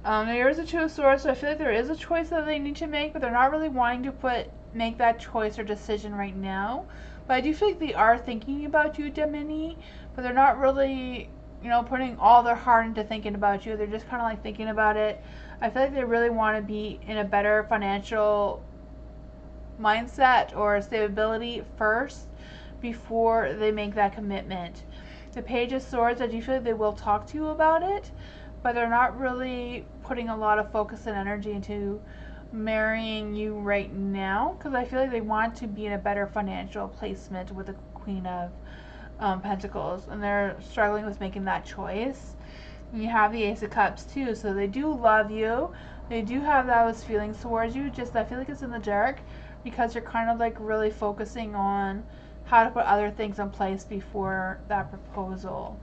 There is a Two of Swords, so I feel like there is a choice that they need to make, but they're not really wanting to make that choice or decision right now. But I do feel like they are thinking about you, Gemini, but they're not really, you know, putting all their heart into thinking about you. They're just kind of like thinking about it. I feel like they really want to be in a better financial mindset or stability first before they make that commitment. The Page of Swords, I do feel like they will talk to you about it, but they're not really putting a lot of focus and energy into marrying you right now, because I feel like they want to be in a better financial placement with the Queen of Pentacles, and they're struggling with making that choice. And you have the Ace of Cups too, so they do love you. They do have those feelings towards you, just I feel like it's in the dark because you're kind of like really focusing on how to put other things in place before that proposal.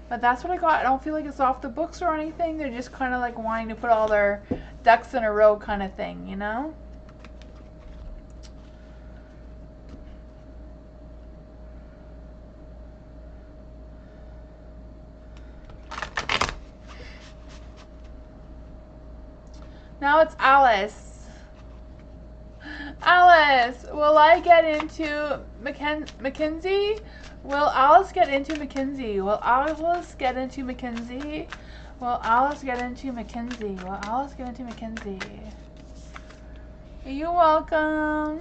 But that's what I got. I don't feel like it's off the books or anything. They're just kind of like wanting to put all their ducks in a row kind of thing, you know? Now it's Alice. Alice, will I get into Mackenzie? Will Alice get into Mackenzie? Will Alice get into Mackenzie? Will Alice get into Mackenzie? Will Alice get into Mackenzie? You're welcome.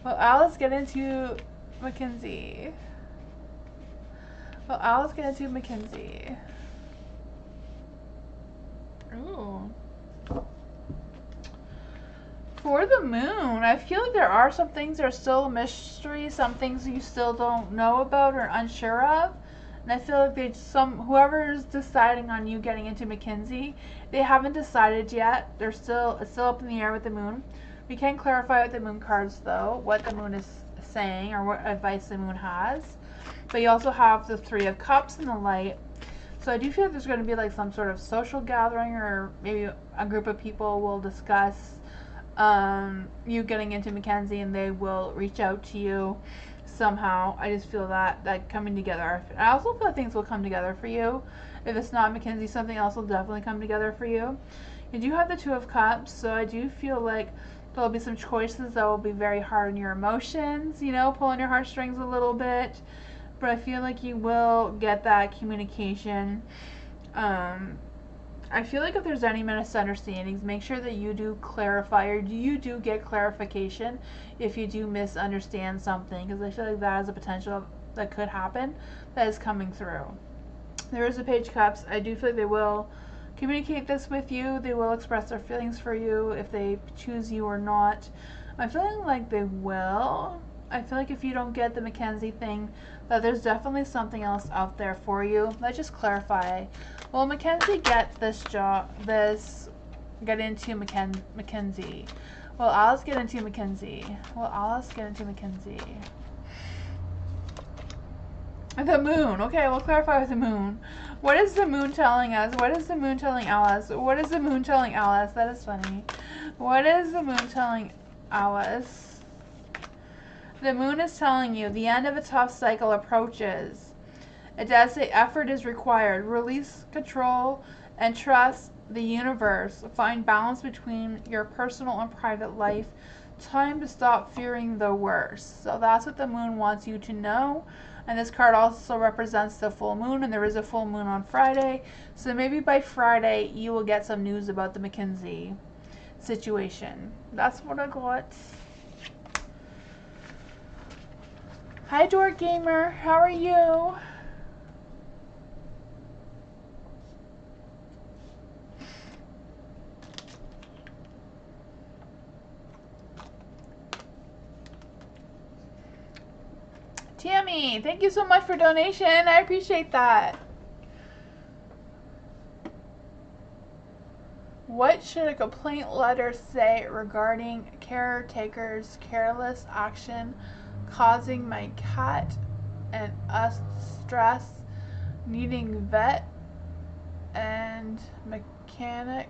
Will Alice get into Mackenzie? Will Alice get into Mackenzie? Ooh. For the Moon, I feel like there are some things that are still a mystery, some things you still don't know about or unsure of. And I feel like whoever is deciding on you getting into Mackenzie, they haven't decided yet. It's still up in the air with the Moon. We can clarify with the Moon cards though, what the Moon is saying or what advice the Moon has. But you also have the Three of Cups and the Light. So I do feel like there's going to be like some sort of social gathering, or maybe a group of people will discuss you getting into Mackenzie, and they will reach out to you somehow. I just feel that coming together. I also feel like things will come together for you. If it's not Mackenzie, something else will definitely come together for you. You do have the Two of Cups, so I do feel like there'll be some choices that will be very hard on your emotions, you know, pulling your heartstrings a little bit. But I feel like you will get that communication. I feel like if there's any misunderstandings, make sure that you do clarify, or you do get clarification if you do misunderstand something, because I feel like that is a potential that could happen that is coming through. There is a Page of Cups. I do feel like they will communicate this with you. They will express their feelings for you if they choose you or not. I'm feeling like they will. I feel like if you don't get the Mackenzie thing, that there's definitely something else out there for you. Let's just clarify. Will Mackenzie get this job, get into Mackenzie? Will Alice get into Mackenzie? Will Alice get into Mackenzie? The Moon. Okay, we'll clarify with the Moon. What is the Moon telling us? What is the Moon telling Alice? What is the Moon telling Alice? That is funny. What is the Moon telling Alice? The Moon is telling you the end of a tough cycle approaches. It does say effort is required. Release control and trust the universe. Find balance between your personal and private life. Time to stop fearing the worst. So that's what the Moon wants you to know. And this card also represents the full moon, and there is a full moon on Friday. So maybe by Friday you will get some news about the Mackenzie situation. That's what I got. Hi Dork Gamer, how are you? Tammy, thank you so much for donation. I appreciate that. What should a complaint letter say regarding caretaker's careless action causing my cat and us stress, needing vet and mechanic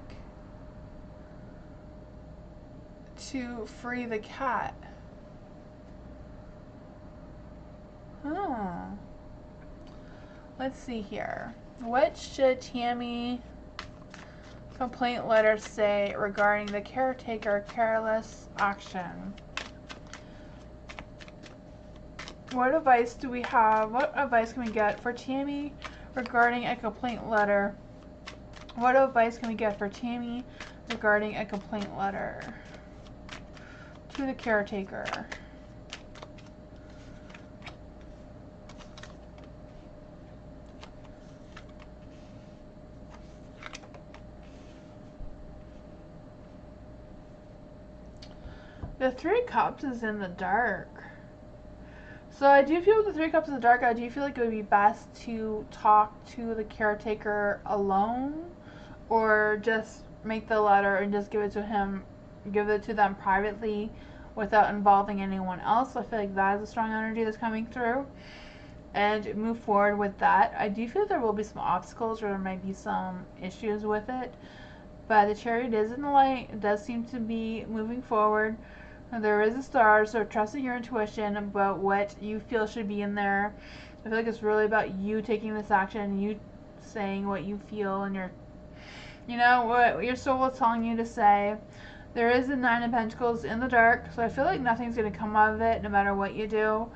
to free the cat? Let's see here. What should Tammy complaint letter say regarding the caretaker careless action? What advice do we have? What advice can we get for Tammy regarding a complaint letter? What advice can we get for Tammy regarding a complaint letter to the caretaker? The Three Cups is in the dark. So I do feel with the Three Cups in the dark, I do feel like it would be best to talk to the caretaker alone, or just make the letter and just give it to him, give it to them privately without involving anyone else. I feel like that is a strong energy that's coming through, and move forward with that. I do feel there will be some obstacles, or there might be some issues with it, but the Chariot is in the light. It does seem to be moving forward. There is a star, so trusting your intuition about what you feel should be in there. I feel like it's really about you taking this action, you saying what you feel, and what your soul is telling you to say. There is a Nine of Pentacles in the dark, so I feel like nothing's going to come out of it no matter what you do.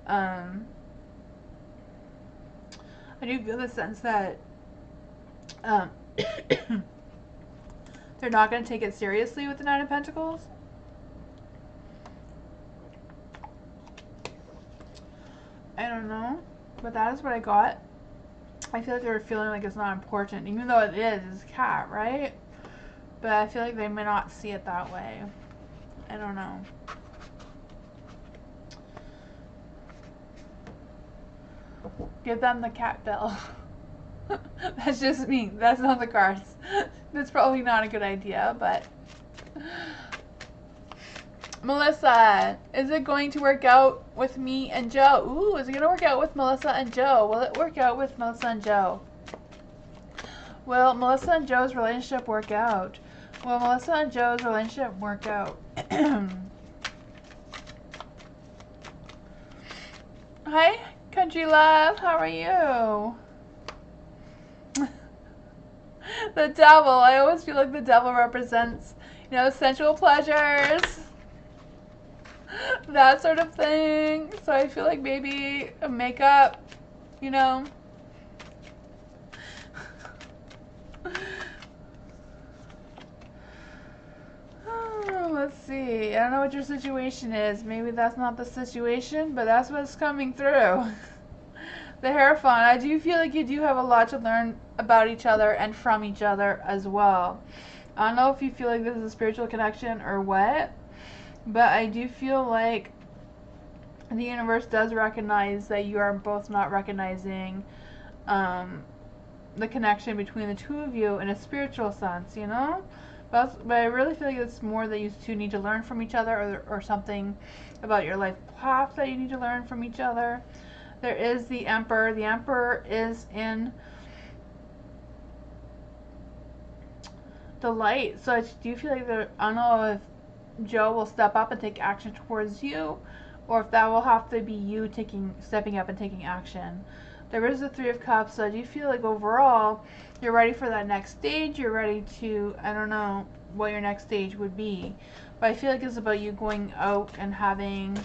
I do feel the sense that they're not going to take it seriously with the Nine of Pentacles. I don't know, but that is what I got. I feel like they're feeling like it's not important, even though it is. It's a cat, right? But I feel like they may not see it that way. I don't know. Give them the cat bill. That's just me. That's not the cards. That's probably not a good idea, but... Melissa, is it going to work out with me and Joe? Ooh, is it going to work out with Melissa and Joe? Will it work out with Melissa and Joe? Will Melissa and Joe's relationship work out? Will Melissa and Joe's relationship work out? Hi, Country Love. How are you? The devil. I always feel like the devil represents, sensual pleasures. That sort of thing. So I feel like maybe a makeup, Let's see. I don't know what your situation is. Maybe that's not the situation, but that's what's coming through. The Hierophant. I do feel like you do have a lot to learn about each other and from each other as well. I don't know if you feel like this is a spiritual connection or what, but I do feel like the universe does recognize that you are both not recognizing the connection between the two of you in a spiritual sense, But I really feel like it's more that you two need to learn from each other, or something about your life path that you need to learn from each other. There is the Emperor. The Emperor is in the light. So I do feel like I don't know if Joe will step up and take action towards you, or if that will have to be you stepping up and taking action. There is the Three of Cups, so I do feel like overall you're ready for that next stage. You're ready to, I don't know what your next stage would be, but I feel like it's about you going out and having,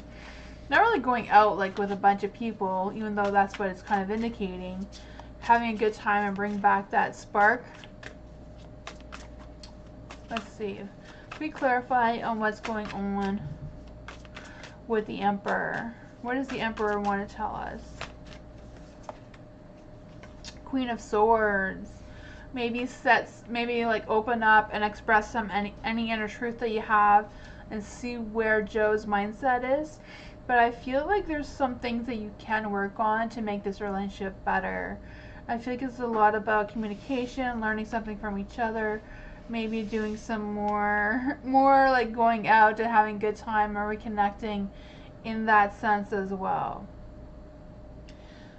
not really going out like with a bunch of people, even though that's what it's kind of indicating, having a good time and bring back that spark. Let's see. Can we clarify on what's going on with the Emperor? What does the Emperor want to tell us? Queen of Swords. Maybe like open up and express any inner truth that you have, and see where Joe's mindset is. But I feel like there's some things that you can work on to make this relationship better. I feel like it's a lot about communication, learning something from each other, maybe doing some more like going out and having a good time or reconnecting in that sense as well.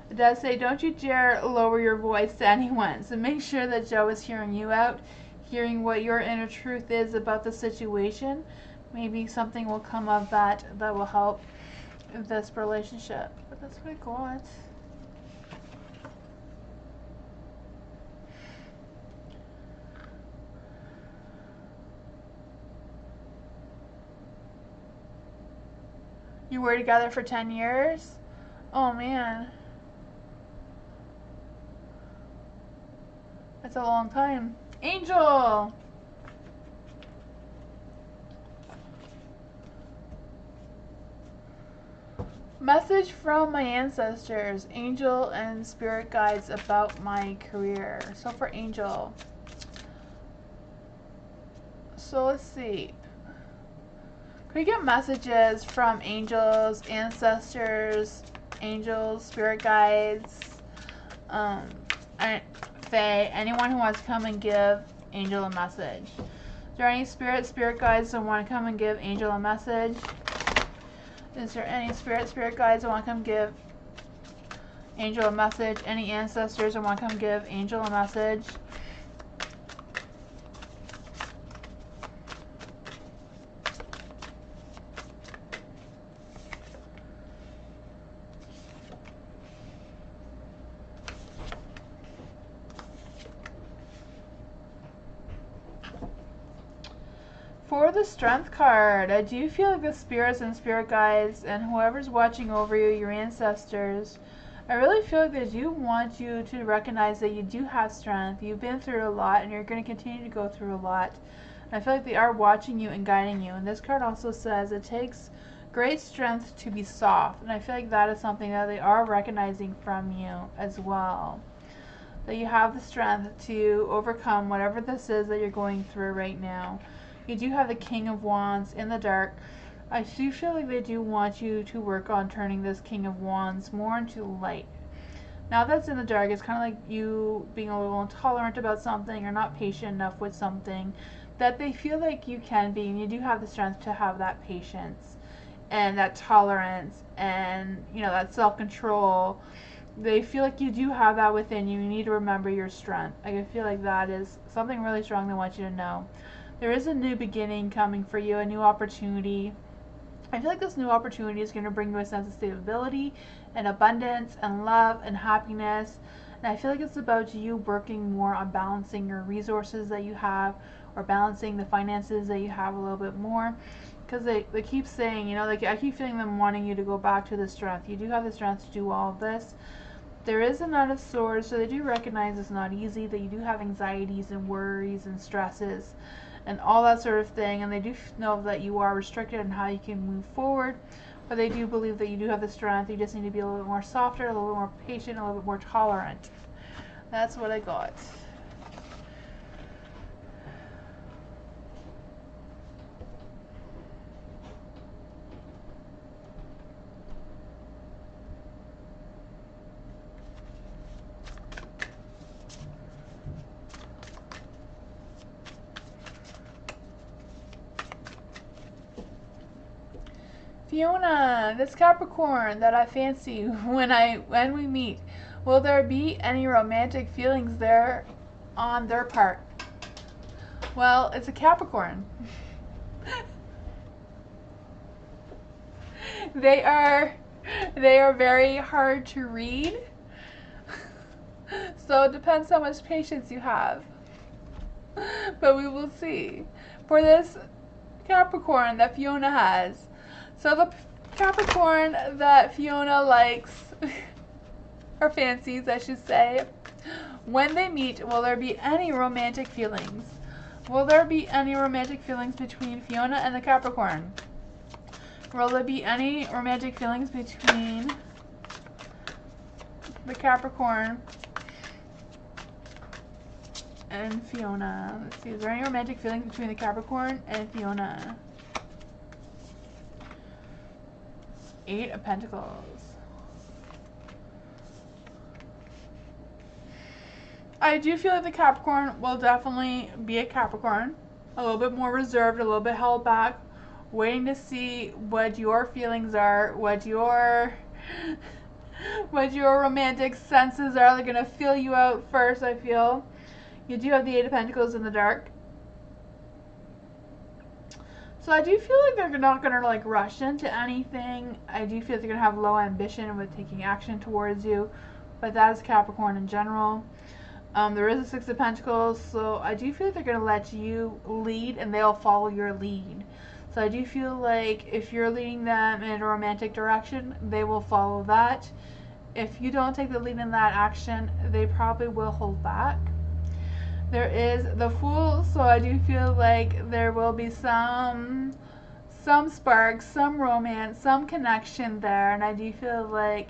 It does say, don't you dare lower your voice to anyone. So make sure that Joe is hearing you out, hearing what your inner truth is about the situation. Maybe something will come of that that will help this relationship. But that's what I got. You were together for 10 years? Oh man. That's a long time. Angel! Message from my ancestors, angel and spirit guides about my career. So for Angel. So let's see. Could we get messages from angels, ancestors, spirit guides, fae, anyone who wants to come and give Angel a message? Is there any spirit guides that want to come and give Angel a message? Is there any spirit guides that want to come give Angel a message? Any ancestors that want to come give Angel a message? For the Strength card, I do feel like the spirits and spirit guides and whoever's watching over you, your ancestors, I really feel like they do want you to recognize that you do have strength. You've been through a lot and you're going to continue to go through a lot. And I feel like they are watching you and guiding you. And this card also says it takes great strength to be soft. And I feel like that is something that they are recognizing from you as well. That you have the strength to overcome whatever this is that you're going through right now. You do have the King of Wands in the dark. I do feel like they do want you to work on turning this King of Wands more into light. Now that's in the dark, it's kind of like you being a little intolerant about something or not patient enough with something that they feel like you can be, and you do have the strength to have that patience and that tolerance and, you know, that self-control. They feel like you do have that within you. You need to remember your strength. Like, I feel like that is something really strong they want you to know. There is a new beginning coming for you, a new opportunity. I feel like this new opportunity is going to bring you a sense of stability and abundance and love and happiness. And I feel like it's about you working more on balancing your resources that you have, or balancing the finances that you have a little bit more. Because they keep saying, you know, like, I keep feeling them wanting you to go back to the strength. You do have the strength to do all of this. There is a Knight of Swords, so they do recognize it's not easy, that you do have anxieties and worries and stresses and all that sort of thing, and they do know that you are restricted in how you can move forward, but they do believe that you do have the strength. You just need to be a little bit more softer, a little bit more patient, a little bit more tolerant. That's what I got. Fiona, this Capricorn that I fancy when we meet, will there be any romantic feelings there on their part? Well, it's a Capricorn. They are very hard to read. So it depends how much patience you have. But we will see. For this Capricorn that Fiona has. So the Capricorn that Fiona likes, or fancies I should say, when they meet, will there be any romantic feelings? Will there be any romantic feelings between Fiona and the Capricorn? Will there be any romantic feelings between the Capricorn and Fiona? Let's see, is there any romantic feelings between the Capricorn and Fiona? Eight of Pentacles. I do feel like the Capricorn will definitely be a Capricorn. A little bit more reserved, a little bit held back, waiting to see what your feelings are, what your romantic senses are. They're going to feel you out first, I feel. You do have the Eight of Pentacles in the dark. So I do feel like they're not going to like rush into anything. I do feel like they're going to have low ambition with taking action towards you. But that is Capricorn in general. There is a Six of Pentacles. So I do feel like they're going to let you lead and they'll follow your lead. So I do feel like if you're leading them in a romantic direction, they will follow that. If you don't take the lead in that action, they probably will hold back. There is the Fool, so I do feel like there will be some spark, some romance, some connection there, and I do feel like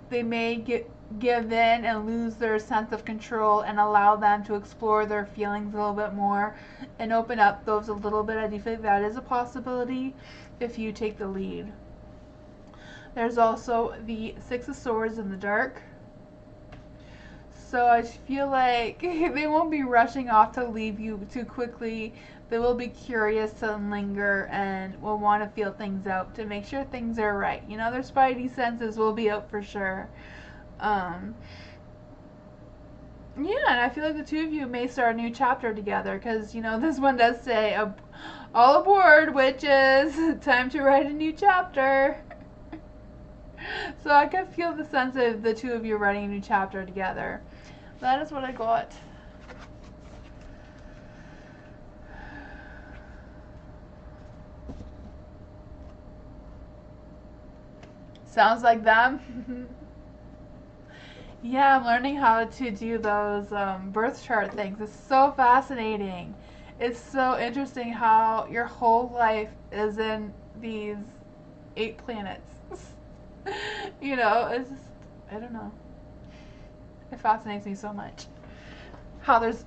they may give in and lose their sense of control and allow them to explore their feelings a little bit more and open up those a little bit. I do feel like that is a possibility if you take the lead. There's also the Six of Swords in the dark. So I feel like they won't be rushing off to leave you too quickly. They will be curious to linger and will want to feel things out to make sure things are right. You know, their spidey senses will be out for sure. Yeah, and I feel like the two of you may start a new chapter together because, you know, this one does say all aboard, witches, time to write a new chapter. So I can feel the sense of the two of you writing a new chapter together. That is what I got. Sounds like them. Yeah, I'm learning how to do those birth chart things. It's so fascinating. It's so interesting how your whole life is in these 8 planets. You know, it's just, I don't know. It fascinates me so much. How there's,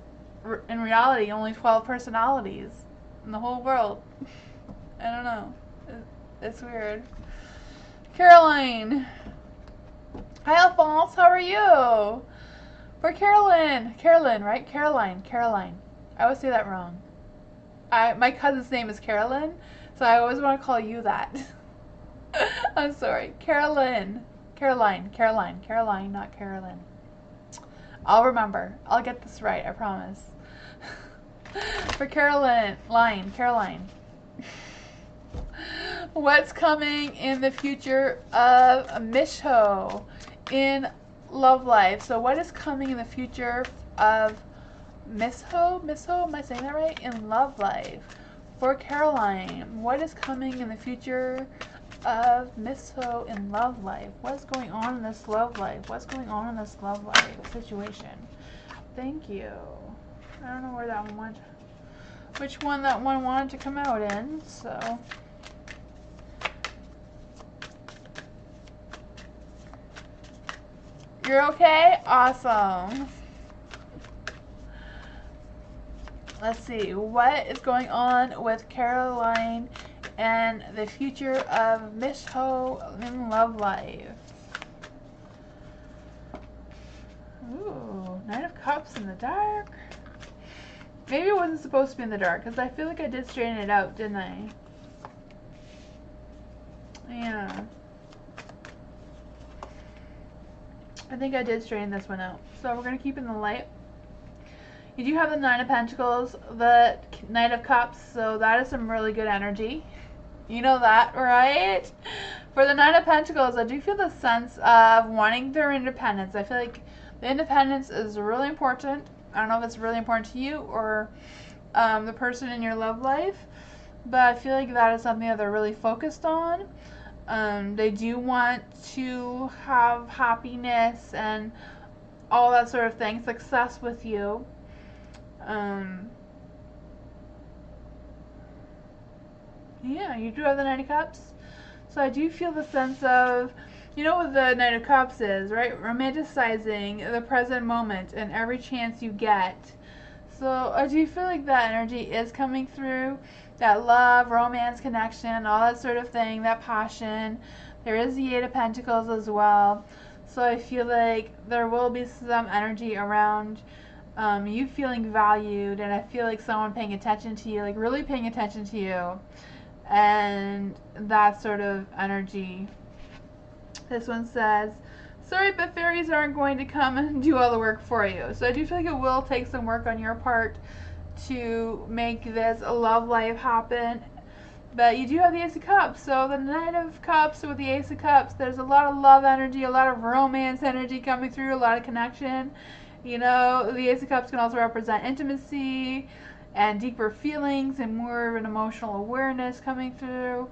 in reality, only 12 personalities in the whole world. I don't know. It's weird. Caroline. Hi, Alphonse. How are you? For Carolyn. Carolyn, right? Caroline. I always say that wrong. My cousin's name is Carolyn, so I always want to call you that. I'm sorry. Caroline, not Carolyn. I'll remember. I'll get this right, I promise. For Caroline. What's coming in the future of Misho in love life? So what is coming in the future of Misho? Am I saying that right? In love life. For Caroline, what is coming in the future of Misho in love life? What's going on in this love life? What's going on in this love life situation? Thank you. I don't know where that one went. Which one that one wanted to come out in, so. You're okay? Awesome. Let's see. What is going on with Caroline and the future of Misho in love life? Ooh, Knight of Cups in the dark. Maybe it wasn't supposed to be in the dark because I feel like I did straighten it out, didn't I? Yeah. I think I did straighten this one out. So we're going to keep in the light. You do have the Nine of Pentacles, the Knight of Cups, so that is some really good energy. You know that, right? For the Nine of Pentacles, I do feel the sense of wanting their independence. I feel like the independence is really important. I don't know if it's really important to you or the person in your love life, but I feel like that is something that they're really focused on. They do want to have happiness and all that sort of thing, success with you. Yeah, you do have the Knight of Cups. So I do feel the sense of, you know what the Knight of Cups is, right? Romanticizing the present moment and every chance you get. So I do feel like that energy is coming through. that love, romance, connection, all that sort of thing, that passion. There is the Eight of Pentacles as well. So I feel like there will be some energy around you feeling valued, and I feel like someone paying attention to you, like really paying attention to you, and that sort of energy. This one says, sorry, but fairies aren't going to come and do all the work for you. So I do feel like it will take some work on your part to make this love life happen. But you do have the Ace of Cups. So the Knight of Cups with the Ace of Cups, there's a lot of love energy, a lot of romance energy coming through, a lot of connection. You know, the Ace of Cups can also represent intimacy and deeper feelings and more of an emotional awareness coming through.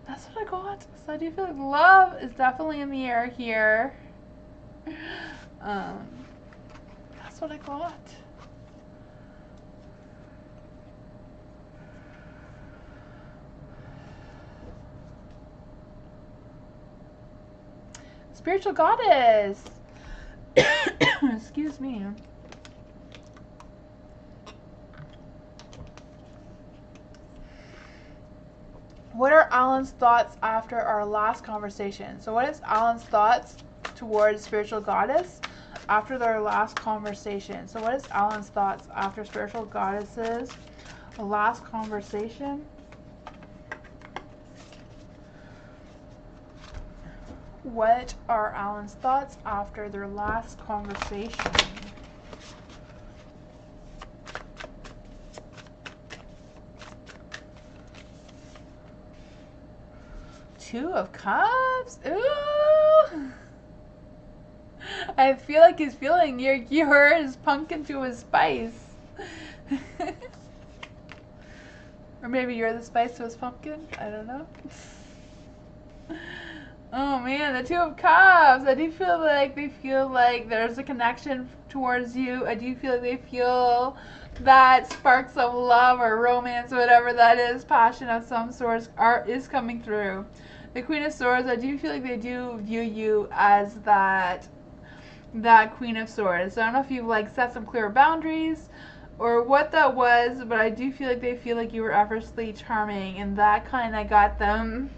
That's what I got. So I do feel like love is definitely in the air here. That's what I got. Spiritual Goddess. Excuse me. What are Alan's thoughts after our last conversation? So what is Alan's thoughts towards Spiritual Goddess after their last conversation? So what is Alan's thoughts after Spiritual Goddess's last conversation? What are Alan's thoughts after their last conversation? Two of Cups? Ooh! I feel like he's feeling you're his pumpkin to his spice. Or maybe you're the spice to his pumpkin? I don't know. Oh man, the Two of Cups. I do feel like they feel like there's a connection towards you. I do feel like they feel that sparks of love or romance, whatever that is, passion of some sort is coming through. The Queen of Swords, I do feel like they do view you as that Queen of Swords. So I don't know if you've like set some clear boundaries or what that was, but I do feel like they feel like you were effortlessly charming, and that kind of got them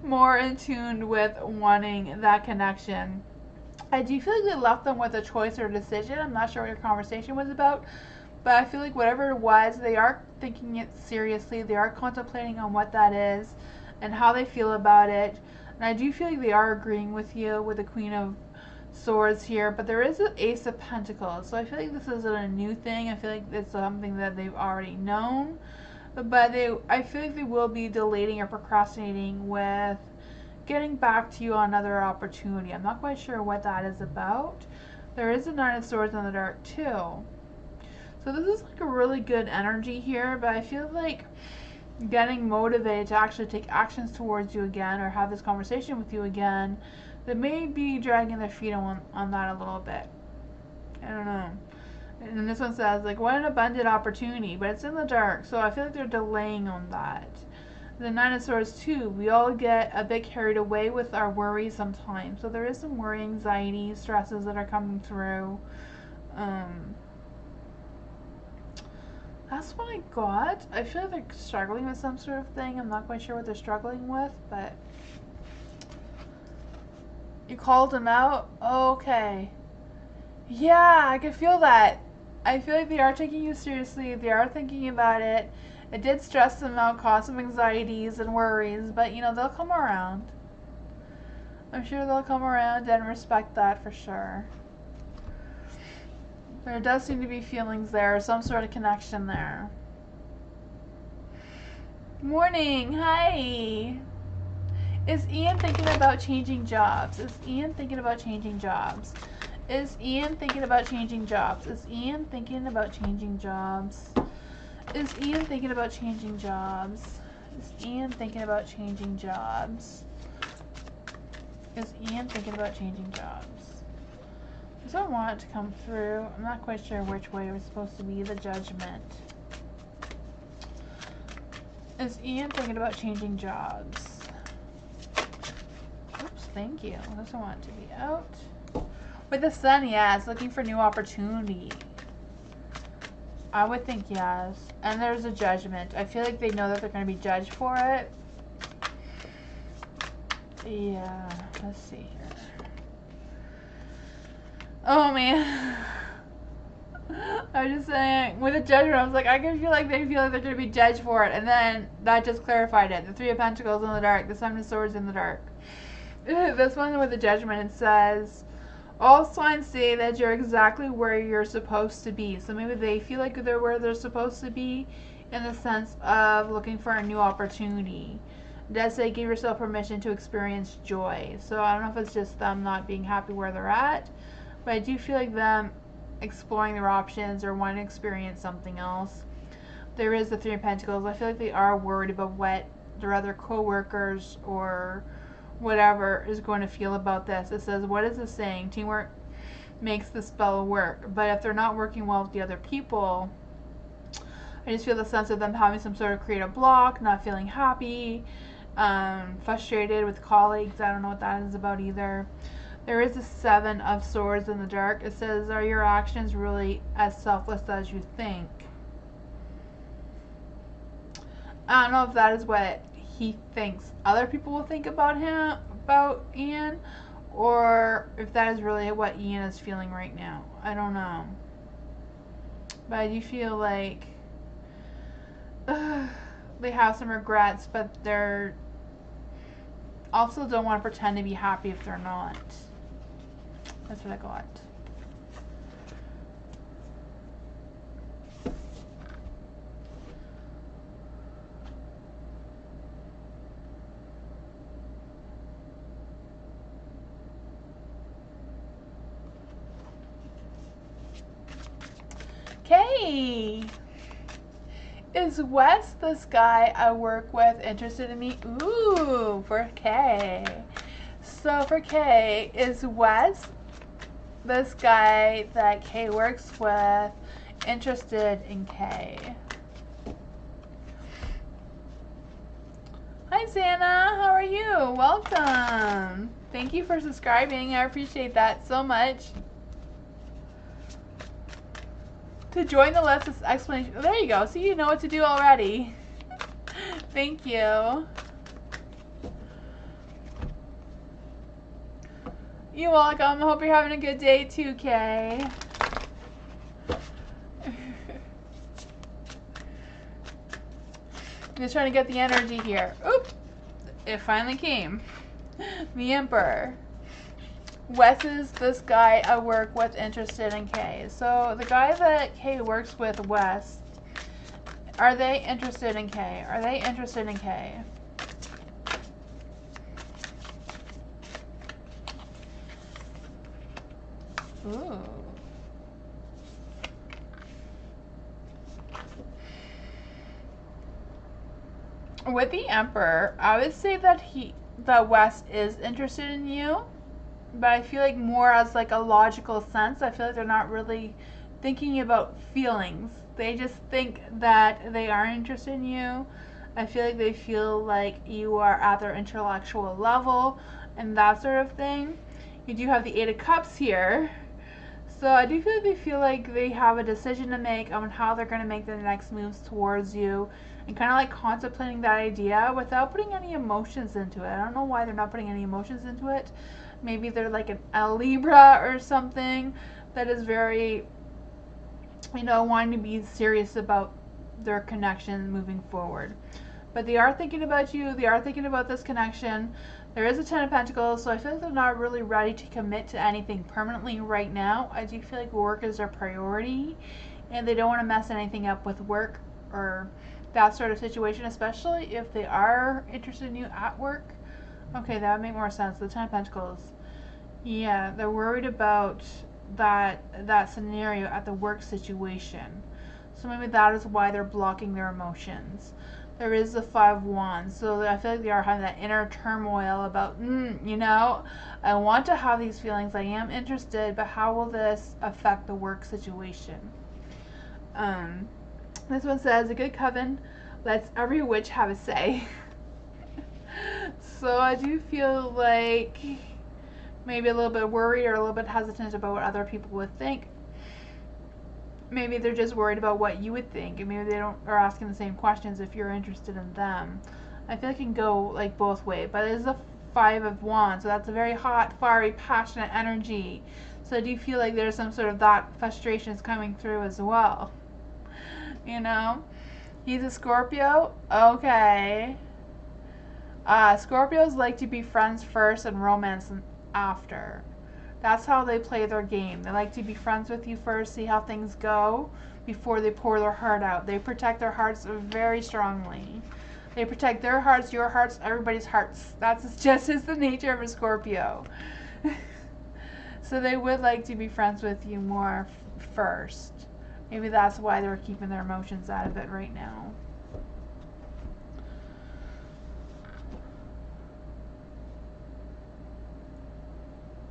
more in tune with wanting that connection. I do feel like they left them with a choice or a decision. I'm not sure what your conversation was about, but I feel like whatever it was, they are thinking it seriously. They are contemplating on what that is and how they feel about it. And I do feel like they are agreeing with you with the Queen of Swords here, but there is an Ace of Pentacles. So I feel like this isn't a new thing. I feel like it's something that they've already known. But I feel like they will be delaying or procrastinating with getting back to you on another opportunity. I'm not quite sure what that is about. There is a Nine of Swords in the dark too. So this is like a really good energy here, but I feel like getting motivated to actually take actions towards you again or have this conversation with you again, that may be dragging their feet on that a little bit. I don't know. And this one says, like, what an abundant opportunity, but it's in the dark, so I feel like they're delaying on that. The Nine of Swords too, we all get a bit carried away with our worries sometimes. So there is some worry, anxiety, stresses that are coming through. That's what I got. I feel like they're struggling with some sort of thing. I'm not quite sure what they're struggling with, but you called them out? Okay. Yeah, I can feel that. I feel like they are taking you seriously. They are thinking about it. It did stress them out, cause some anxieties and worries, but you know, they'll come around. I'm sure they'll come around and respect that for sure. There does seem to be feelings there, some sort of connection there. Morning, hi. Is Ian thinking about changing jobs? Is Ian thinking about changing jobs? Is Ian thinking about changing jobs? Is Ian thinking about changing jobs? Is Ian thinking about changing jobs? Is Ian thinking about changing jobs? Is Ian thinking about changing jobs? I don't want it to come through. I'm not quite sure which way it was supposed to be. The Judgment. Is Ian thinking about changing jobs? Oops, thank you. I just want it to be out. With the Sun, yeah, it's looking for new opportunity. I would think yes. And there's a judgment. I feel like they know that they're going to be judged for it. Yeah, let's see here. Oh man. I was just saying, with the judgment, I was like, I can feel like they feel like they're going to be judged for it. And then that just clarified it. The Three of Pentacles in the dark, the Seven of Swords in the dark. This one with the judgment, it says, all signs say that you're exactly where you're supposed to be. So maybe they feel like they're where they're supposed to be in the sense of looking for a new opportunity. It does say give yourself permission to experience joy. So I don't know if it's just them not being happy where they're at, but I do feel like them exploring their options or wanting to experience something else. There is the Three of Pentacles. I feel like they are worried about what their other co-workers or whatever is going to feel about this. It says, what is this saying? Teamwork makes the spell work. But if they're not working well with the other people, I just feel the sense of them having some sort of creative block, not feeling happy, frustrated with colleagues. I don't know what that is about either. There is a Seven of Swords in the dark. It says, are your actions really as selfless as you think? I don't know if that is what he thinks other people will think about him, about Ian, or if that is really what Ian is feeling right now. I don't know. But I do feel like they have some regrets, but they're also don't want to pretend to be happy if they're not. That's what I got. Okay. Is Wes, this guy I work with, interested in me? Ooh, for K. So for K, is Wes, this guy that K works with, interested in K? Hi Santa, how are you? Welcome. Thank you for subscribing. I appreciate that so much. To join the list is explanation. There you go. So you know what to do already. Thank you. You're welcome. I hope you're having a good day too, Kay. Just trying to get the energy here. Oop! It finally came. The Emperor. Wes is this guy I work with interested in Kay. So the guy that Kay works with, Wes, are they interested in Kay? Are they interested in Kay? Ooh. With the Emperor, I would say that Wes is interested in you, but I feel like more as like a logical sense. I feel like they're not really thinking about feelings. They just think that they are interested in you. I feel like they feel like you are at their intellectual level and that sort of thing. You do have the Eight of Cups here. So I do feel like they feel like they have a decision to make on how they're going to make their next moves towards you, and kind of like contemplating that idea without putting any emotions into it. I don't know why they're not putting any emotions into it. Maybe they're like a Libra or something that is very, you know, wanting to be serious about their connection moving forward. But they are thinking about you. They are thinking about this connection. There is a Ten of Pentacles, so I feel like they're not really ready to commit to anything permanently right now. I do feel like work is their priority, and they don't want to mess anything up with work or that sort of situation, especially if they are interested in you at work. Okay, that would make more sense. The Ten of Pentacles. Yeah, they're worried about that scenario at the work situation. So maybe that is why they're blocking their emotions. There is the Five of Wands, so I feel like they are having that inner turmoil about, you know, I want to have these feelings, I am interested, but how will this affect the work situation? This one says, a good coven lets every witch have a say. So I do feel like maybe a little bit worried or a little bit hesitant about what other people would think. maybe they're just worried about what you would think, and maybe they don't are asking the same questions if you're interested in them. I feel like it can go like both ways, but it is a 5 of Wands, so that's a very hot, fiery, passionate energy. So I do feel like there's some sort of that frustration is coming through as well. You know, he's a Scorpio. Okay. Scorpios like to be friends first and romance after. That's how they play their game. They like to be friends with you first, see how things go, before they pour their heart out. They protect their hearts very strongly. They protect their hearts, your hearts, everybody's hearts. That's just as the nature of a Scorpio. So they would like to be friends with you more first. Maybe that's why they're keeping their emotions out of it right now.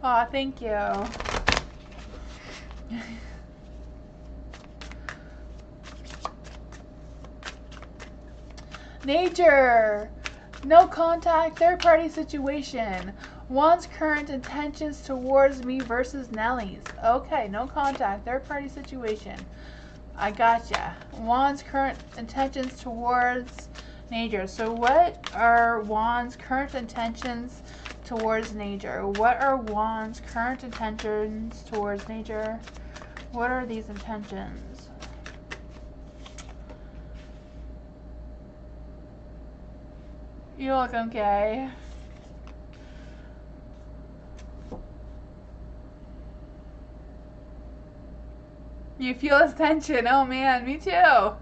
Aw, thank you. Nature. No contact, third party situation. Wands current intentions towards me versus Nellie's. Okay, no contact, third party situation. I gotcha. Wands current intentions towards nature. So what are Wands current intentions towards nature? What are Wands current intentions towards nature? What are these intentions? You look okay. You feel his tension. Oh man, me too.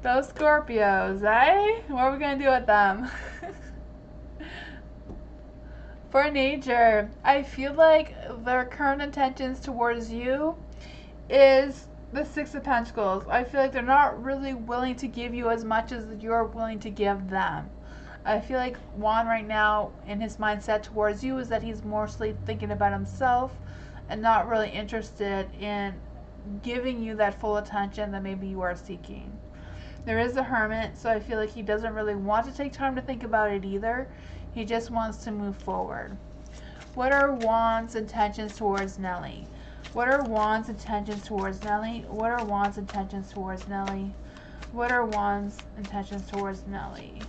Those Scorpios, eh? What are we gonna do with them? For nature, I feel like their current intentions towards you is the Six of Pentacles. I feel like they're not really willing to give you as much as you're willing to give them. I feel like Juan right now in his mindset towards you is that he's mostly thinking about himself and not really interested in giving you that full attention that maybe you are seeking. There is a Hermit, so I feel like he doesn't really want to take time to think about it either. He just wants to move forward. What are Juan's intentions towards Nellie? What are Juan's intentions towards Nellie? What are Juan's intentions towards Nellie? What are Juan's intentions towards Nellie?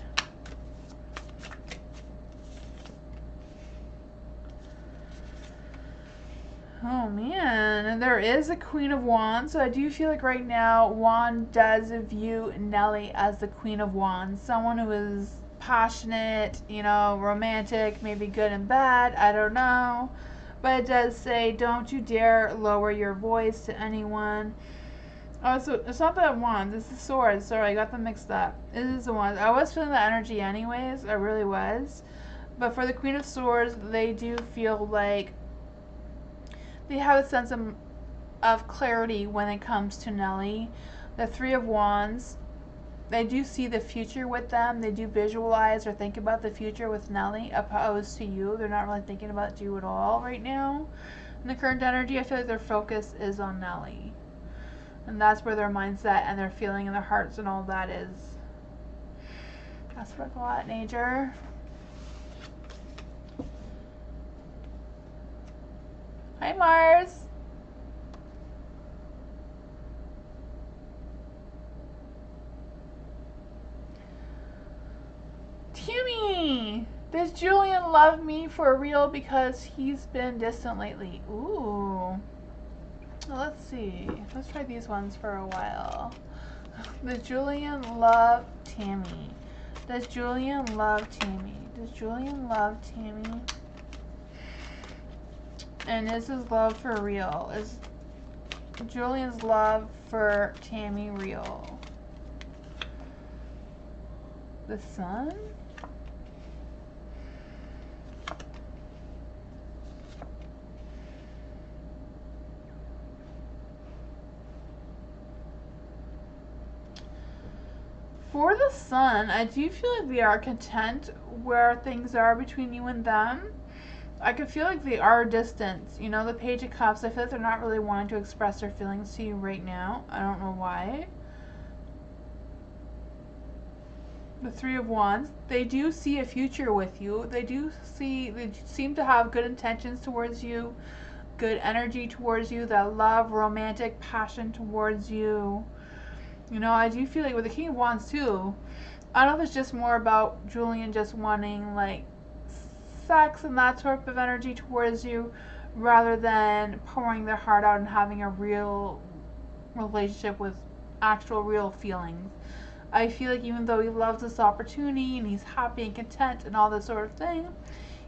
Oh man, and there is a Queen of Wands, so I do feel like right now Juan does view Nellie as the Queen of Wands, someone who is passionate, you know, romantic, maybe good and bad, I don't know, but it does say don't you dare lower your voice to anyone. Oh, so it's not that Wands, it's the Swords. Sorry, I got them mixed up. It is the Wands. I was feeling the energy anyways, I really was, but for the Queen of Swords, they do feel like they have a sense of clarity when it comes to Nellie. The Three of Wands, they do see the future with them. They do visualize or think about the future with Nellie opposed to you. They're not really thinking about you at all right now. In the current energy, I feel like their focus is on Nellie. And that's where their mindset and their feeling and their hearts and all that is. That's what I got, nature. Hi, Mars. Timmy! Does Julian love me for real because he's been distant lately? Ooh. Well, let's see. Let's try these ones for a while. Does Julian love Tammy? Does Julian love Tammy? Does Julian love Tammy? And is his love for real? Is Julian's love for Tammy real? The Sun? For the Sun, I do feel like they are content where things are between you and them. I could feel like they are distant. You know, the Page of Cups, I feel like they're not really wanting to express their feelings to you right now. I don't know why. The Three of Wands, they do see a future with you. They seem to have good intentions towards you. good energy towards you, that love, romantic passion towards you. You know, I do feel like with the King of Wands too, I don't know if it's just more about Julian just wanting like sex and that sort of energy towards you, rather than pouring their heart out and having a real relationship with actual real feelings. I feel like even though he loves this opportunity and he's happy and content and all this sort of thing,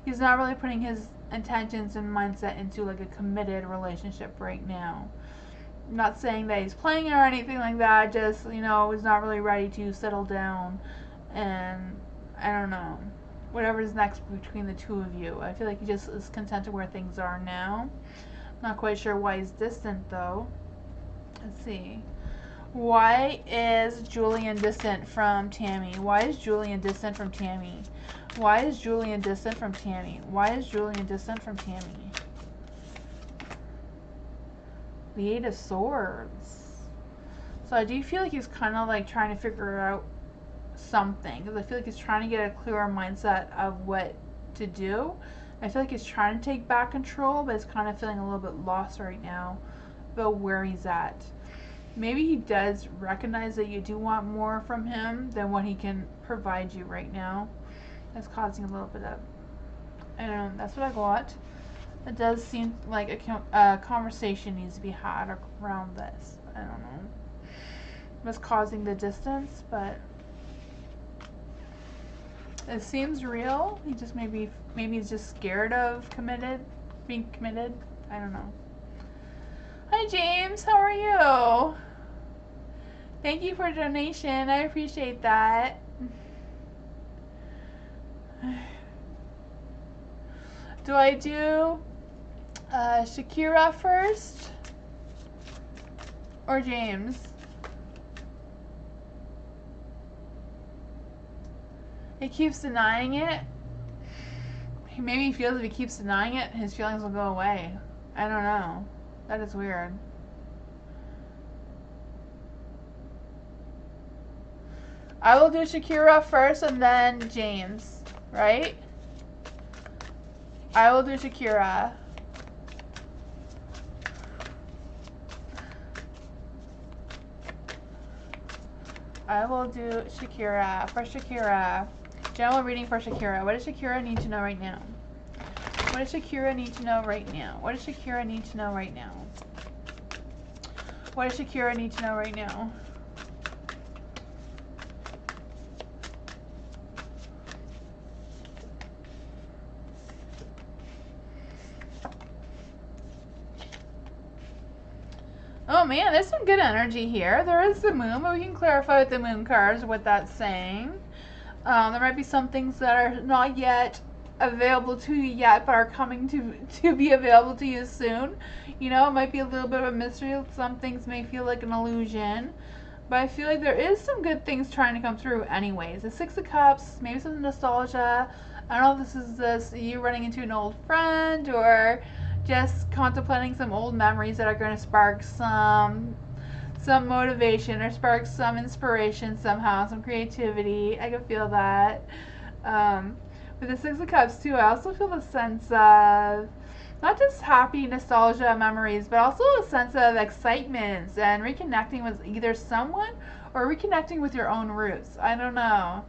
he's not really putting his intentions and mindset into like a committed relationship right now. I'm not saying that he's playing it or anything like that, just, you know, he's not really ready to settle down and, I don't know, whatever's next between the two of you. I feel like he just is content to where things are now. Not quite sure why he's distant though. Let's see. Why is Julian distant from Tammy? Why is Julian distant from Tammy? Why is Julian distant from Tammy? Why is Julian distant from Tammy? The Eight of Swords. So I do feel like he's kind of like trying to figure out something, because I feel like he's trying to get a clearer mindset of what to do. I feel like he's trying to take back control, but he's kind of feeling a little bit lost right now about where he's at. Maybe he does recognize that you do want more from him than what he can provide you right now. That's causing a little bit of, I don't know, that's what I got. It does seem like a conversation needs to be had around this. I don't know what's causing the distance, but it seems real. He just maybe he's just scared of being committed. I don't know. Hi James, how are you? Thank you for a donation. I appreciate that. Do I do Shakira first or James? He keeps denying it. Maybe he feels if he keeps denying it, his feelings will go away. I don't know. That is weird. I will do Shakira first and then James, right? I will do Shakira. I will do Shakira. For Shakira. General reading for Shakira. What does Shakira need to know right now? What does Shakira need to know right now? What does Shakira need to know right now? What does Shakira need to know right now? Oh man, there's some good energy here. There is the moon, but we can clarify with the moon cards what that's saying. There might be some things that are not yet available to you yet, but are coming to be available to you soon. You know, it might be a little bit of a mystery. Some things may feel like an illusion, but I feel like there is some good things trying to come through anyways. The Six of Cups, maybe some nostalgia. I don't know if this is you running into an old friend or just contemplating some old memories that are going to spark some motivation or spark some inspiration somehow, some creativity. I can feel that. With the Six of Cups too, I also feel a sense of not just happy nostalgia memories, but also a sense of excitement and reconnecting with either someone or reconnecting with your own roots. I don't know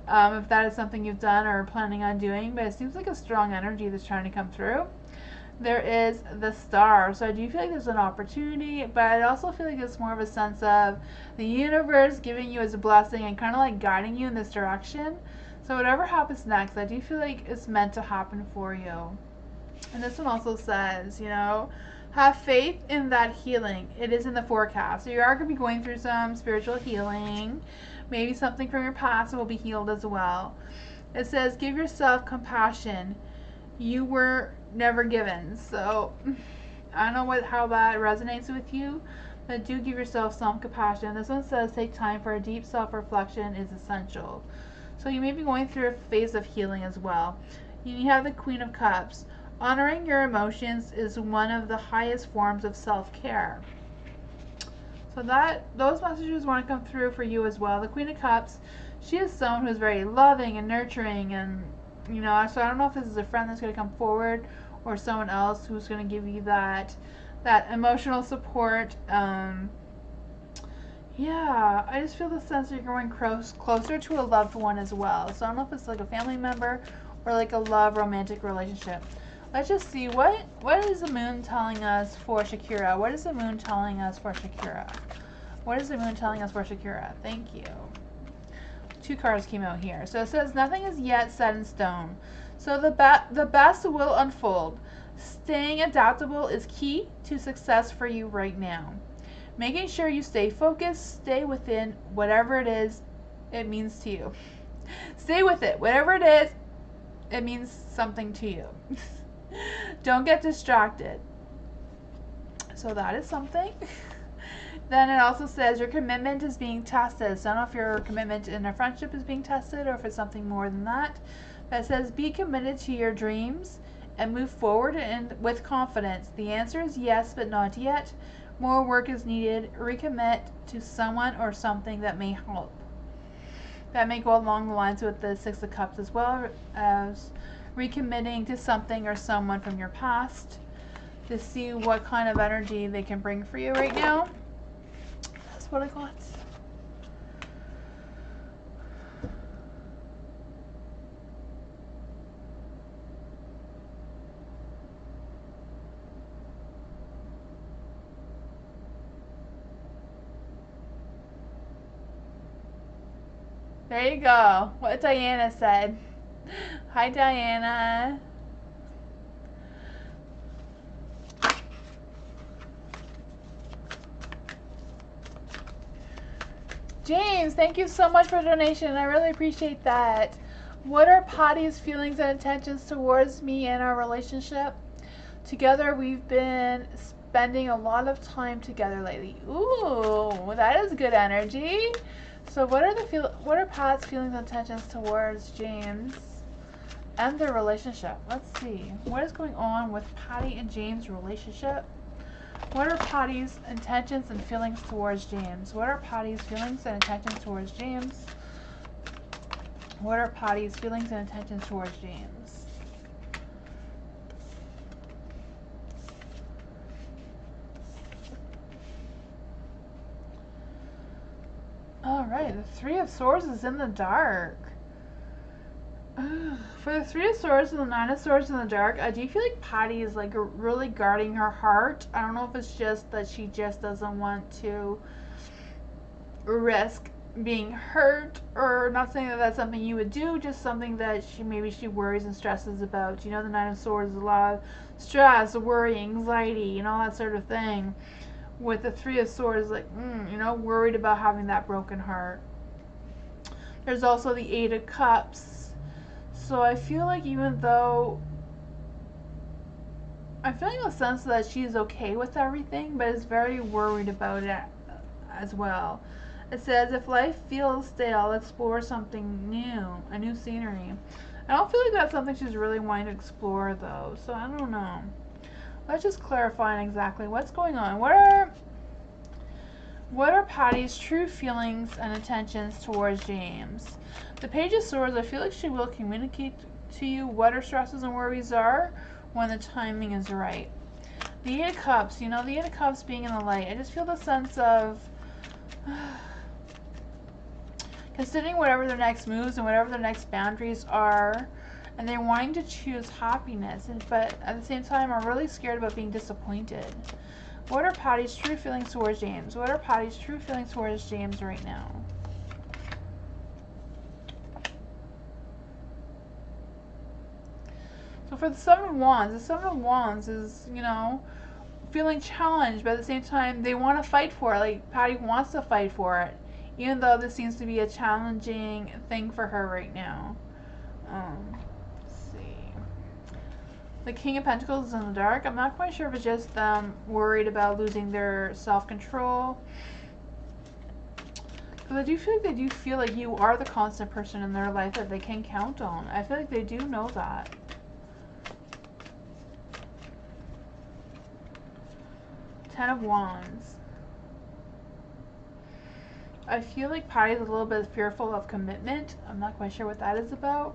if that is something you've done or are planning on doing, but it seems like a strong energy that's trying to come through. There is the Star, so I do feel like there's an opportunity, but I also feel like it's more of a sense of the universe giving you as a blessing and kind of like guiding you in this direction. So whatever happens next, I do feel like it's meant to happen for you. And this one also says, you know, have faith in that healing. It is in the forecast. So you are going to be going through some spiritual healing. Maybe something from your past will be healed as well. It says, give yourself compassion. You were never given. So I don't know how that resonates with you, but do give yourself some compassion. This one says, take time for a deep self-reflection is essential. So you may be going through a phase of healing as well. You have the Queen of Cups. Honoring your emotions is one of the highest forms of self-care. So those messages want to come through for you as well. The Queen of Cups, she is someone who's very loving and nurturing, and you know, so I don't know if this is a friend that's going to come forward or someone else who's going to give you that emotional support. Yeah, I just feel the sense that you're growing closer to a loved one as well. So I don't know if it's like a family member or like a love romantic relationship. Let's just see, what is the moon telling us for Shakira? What is the moon telling us for Shakira? What is the moon telling us for Shakira? Thank you. 2 cards came out here. So it says nothing is yet set in stone. So the best will unfold. Staying adaptable is key to success for you right now. Making sure you stay focused, stay within whatever it is it means to you. Stay with it. Whatever it is, it means something to you. Don't get distracted. So that is something. Then it also says your commitment is being tested. So I don't know if your commitment in a friendship is being tested or if it's something more than that. But it says be committed to your dreams and move forward and with confidence. The answer is yes, but not yet. More work is needed. Recommit to someone or something that may help. That may go along the lines with the 6 of Cups, as well as recommitting to something or someone from your past to see what kind of energy they can bring for you right now. That's what I got. There you go. What Diana said. Hi, Diana. James, thank you so much for the donation. I really appreciate that. What are Patty's feelings and intentions towards me and our relationship? Together, we've been spending a lot of time together lately. Ooh, that is good energy. So what are Pat's feelings and intentions towards James and their relationship? Let's see. What is going on with Patty and James' relationship? What are Patty's intentions and feelings towards James? What are Patty's feelings and intentions towards James? What are Patty's feelings and intentions towards James? Alright, the 3 of Swords is in the dark. For the 3 of Swords and the 9 of Swords in the dark, I do feel like Patty is like really guarding her heart. I don't know if it's just that she just doesn't want to risk being hurt, or not saying that that's something you would do, just something that maybe she worries and stresses about. You know, the 9 of Swords is a lot of stress, worry, anxiety, and all that sort of thing. With the 3 of Swords, like, you know, worried about having that broken heart. There's also the 8 of Cups. So I feel like even though I'm feeling a sense that she's okay with everything, but is very worried about it as well. It says, if life feels stale, explore something new, a new scenery. I don't feel like that's something she's really wanting to explore, though, so I don't know. Let's just clarify exactly what's going on. What are Patty's true feelings and intentions towards James? The Page of Swords, I feel like she will communicate to you what her stresses and worries are when the timing is right. The 8 of Cups, you know, the 8 of Cups being in the light, I just feel the sense of considering whatever their next moves and whatever their next boundaries are, and they're wanting to choose happiness, but at the same time are really scared about being disappointed. What are Patty's true feelings towards James? What are Patty's true feelings towards James right now? So for the 7 of Wands, the 7 of Wands is, you know, feeling challenged, but at the same time they want to fight for it. Like, Patty wants to fight for it, even though this seems to be a challenging thing for her right now. Let's see. The King of Pentacles is in the dark. I'm not quite sure if it's just them worried about losing their self-control. Because I do feel like you are the constant person in their life that they can count on. I feel like they do know that. Ten of Wands. I feel like Patty's a little bit fearful of commitment. I'm not quite sure what that is about.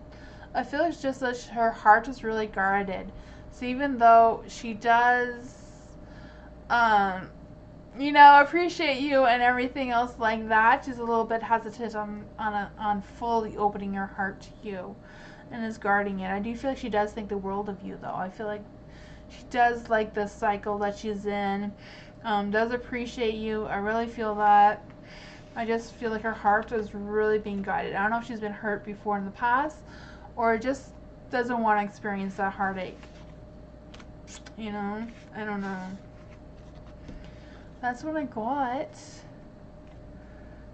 I feel it's just that her heart is really guarded. So even though she does, you know, appreciate you and everything else like that, she's a little bit hesitant on fully opening her heart to you, and is guarding it. I do feel like she does think the world of you, though. I feel like she does like the cycle that she's in, does appreciate you. I really feel that. I just feel like her heart is really being guided. I don't know if she's been hurt before in the past, or just doesn't want to experience that heartache. You know? I don't know. That's what I got.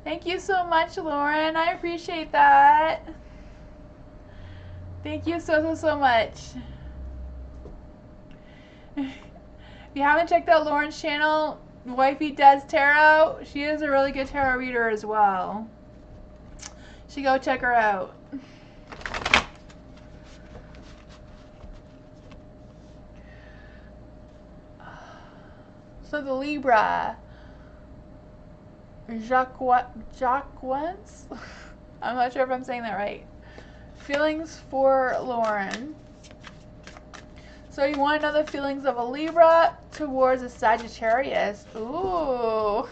Thank you so much, Lauren. I appreciate that. Thank you so much. If you haven't checked out Lauren's channel, Wifey Does Tarot, she is a really good tarot reader as well. You should go check her out. So the Libra, Jacqueline? I'm not sure if I'm saying that right. Feelings for Lauren. So you want to know the feelings of a Libra towards a Sagittarius. Ooh.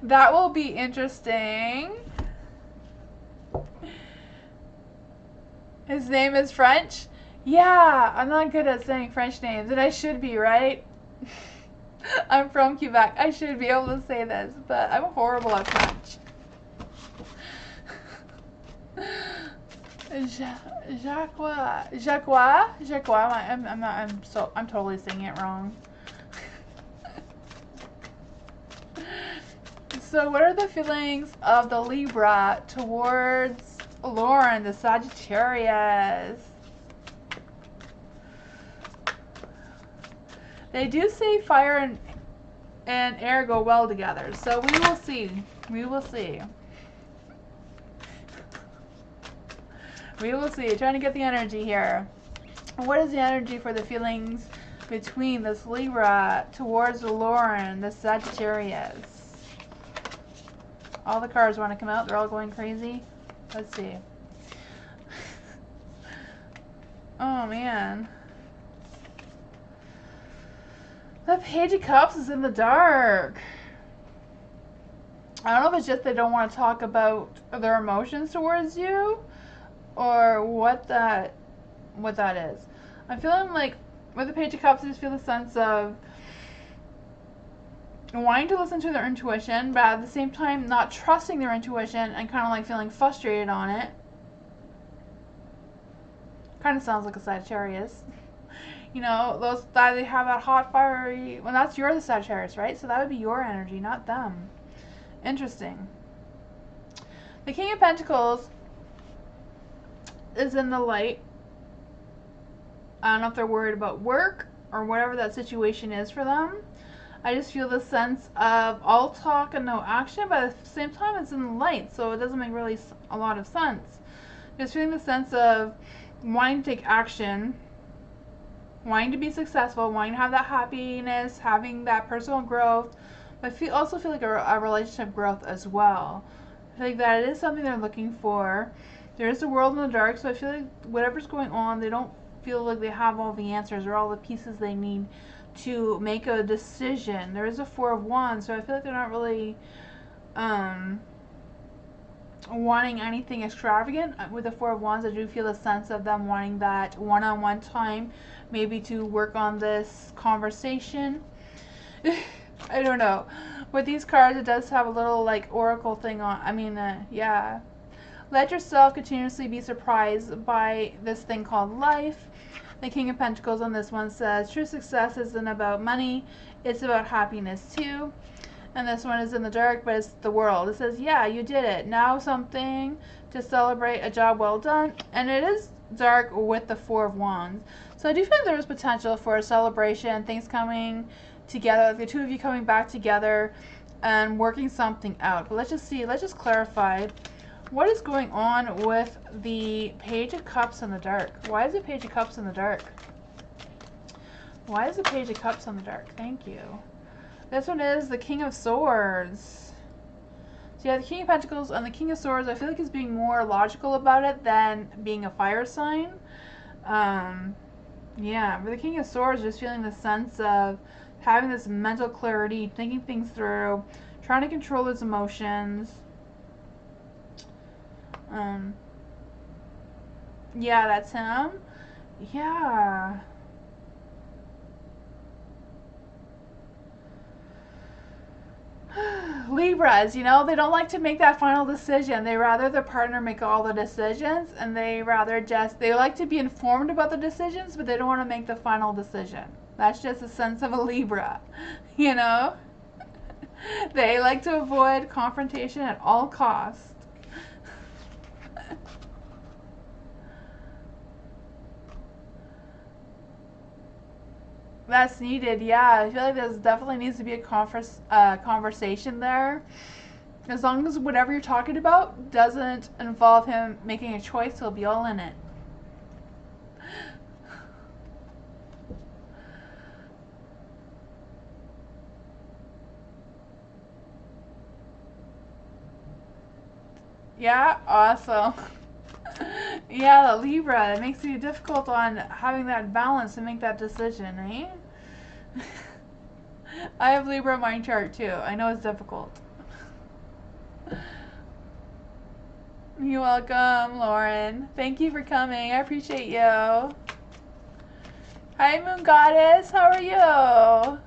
That will be interesting. His name is French? Yeah, I'm not good at saying French names, and I should be, right? I'm from Quebec. I should be able to say this, but I'm horrible at French. Jacques. I'm totally saying it wrong. So what are the feelings of the Libra towards Lauren, the Sagittarius? They do say fire and air go well together, so we will see. We will see. We will see. Trying to get the energy here. What is the energy for the feelings between this Libra towards Lauren, the Sagittarius? All the cards want to come out. They're all going crazy. Let's see. Oh, man. The Page of Cups is in the dark. I don't know if it's just they don't want to talk about their emotions towards you, or what that is. I'm feeling like with the Page of Cups, I just feel the sense of wanting to listen to their intuition, but at the same time not trusting their intuition and kind of like feeling frustrated on it. Kind of sounds like a Sagittarius. You know, those that they have that hot, fiery. Well, that's the Sagittarius, right? So that would be your energy, not them. Interesting. The King of Pentacles is in the light. I don't know if they're worried about work or whatever that situation is for them. I just feel the sense of all talk and no action, but at the same time it's in the light, so it doesn't make really a lot of sense. Just feeling the sense of wanting to take action, wanting to be successful, wanting to have that happiness, having that personal growth, but also feel like a relationship growth as well. I feel like that it is something they're looking for. There is a world in the dark, so I feel like whatever's going on, they don't feel like they have all the answers or all the pieces they need to make a decision. There is a Four of Wands, so I feel like they're not really wanting anything extravagant. With the Four of Wands, I do feel a sense of them wanting that one-on-one time, maybe to work on this conversation. I don't know. With these cards, it does have a little like oracle thing on. I mean, yeah. Let yourself continuously be surprised by this thing called life. The King of Pentacles on this one says, true success isn't about money, it's about happiness too. And this one is in the dark, but it's the world. It says, yeah, you did it. Now something to celebrate, a job well done. And it is dark with the Four of Wands. So I do think there is potential for a celebration, things coming together, the two of you coming back together and working something out. But let's just see, let's just clarify. What is going on with the Page of Cups in the dark? Why is the Page of Cups in the dark? Why is the Page of Cups in the dark? Thank you. This one is the King of Swords. So you have the King of Pentacles and the King of Swords. I feel like he's being more logical about it than being a fire sign. Yeah, for the King of Swords, just feeling the sense of having this mental clarity, thinking things through, trying to control his emotions. Yeah, that's him. Yeah. Libras, you know, they don't like to make that final decision. They rather their partner make all the decisions, and they like to be informed about the decisions, but they don't want to make the final decision. That's just a sense of a Libra, you know? They like to avoid confrontation at all costs. That's needed, yeah. I feel like there definitely needs to be a conversation there. As long as whatever you're talking about doesn't involve him making a choice, he'll be all in it. Yeah, awesome. Yeah, the Libra, it makes it difficult on having that balance to make that decision, eh? I have Libra in my chart too. I know it's difficult. You're welcome, Lauren. Thank you for coming. I appreciate you. Hi, Moon Goddess. How are you?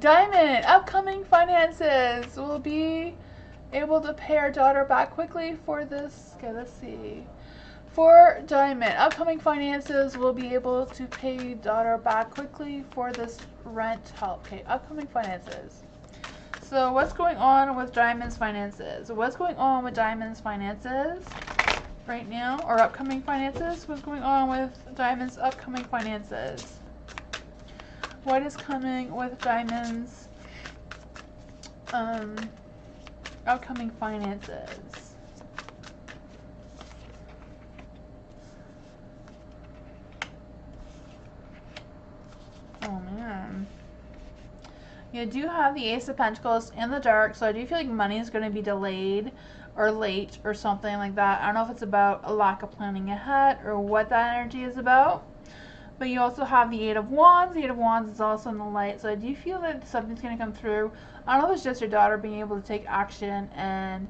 Diamond, upcoming finances. Will be able to pay our daughter back quickly for this. Okay, let's see. For Diamond, upcoming finances will be able to pay daughter back quickly for this rent help. Okay, upcoming finances. So what's going on with Diamond's finances? What's going on with Diamond's finances right now, or upcoming finances? What's going on with Diamond's upcoming finances? What is coming with Diamond's upcoming finances? Oh man. You do have the Ace of Pentacles in the dark, so I do feel like money is going to be delayed or late or something like that. I don't know if it's about a lack of planning ahead or what that energy is about. But you also have the Eight of Wands. The Eight of Wands is also in the light, so I do feel that something's going to come through. I don't know if it's just your daughter being able to take action and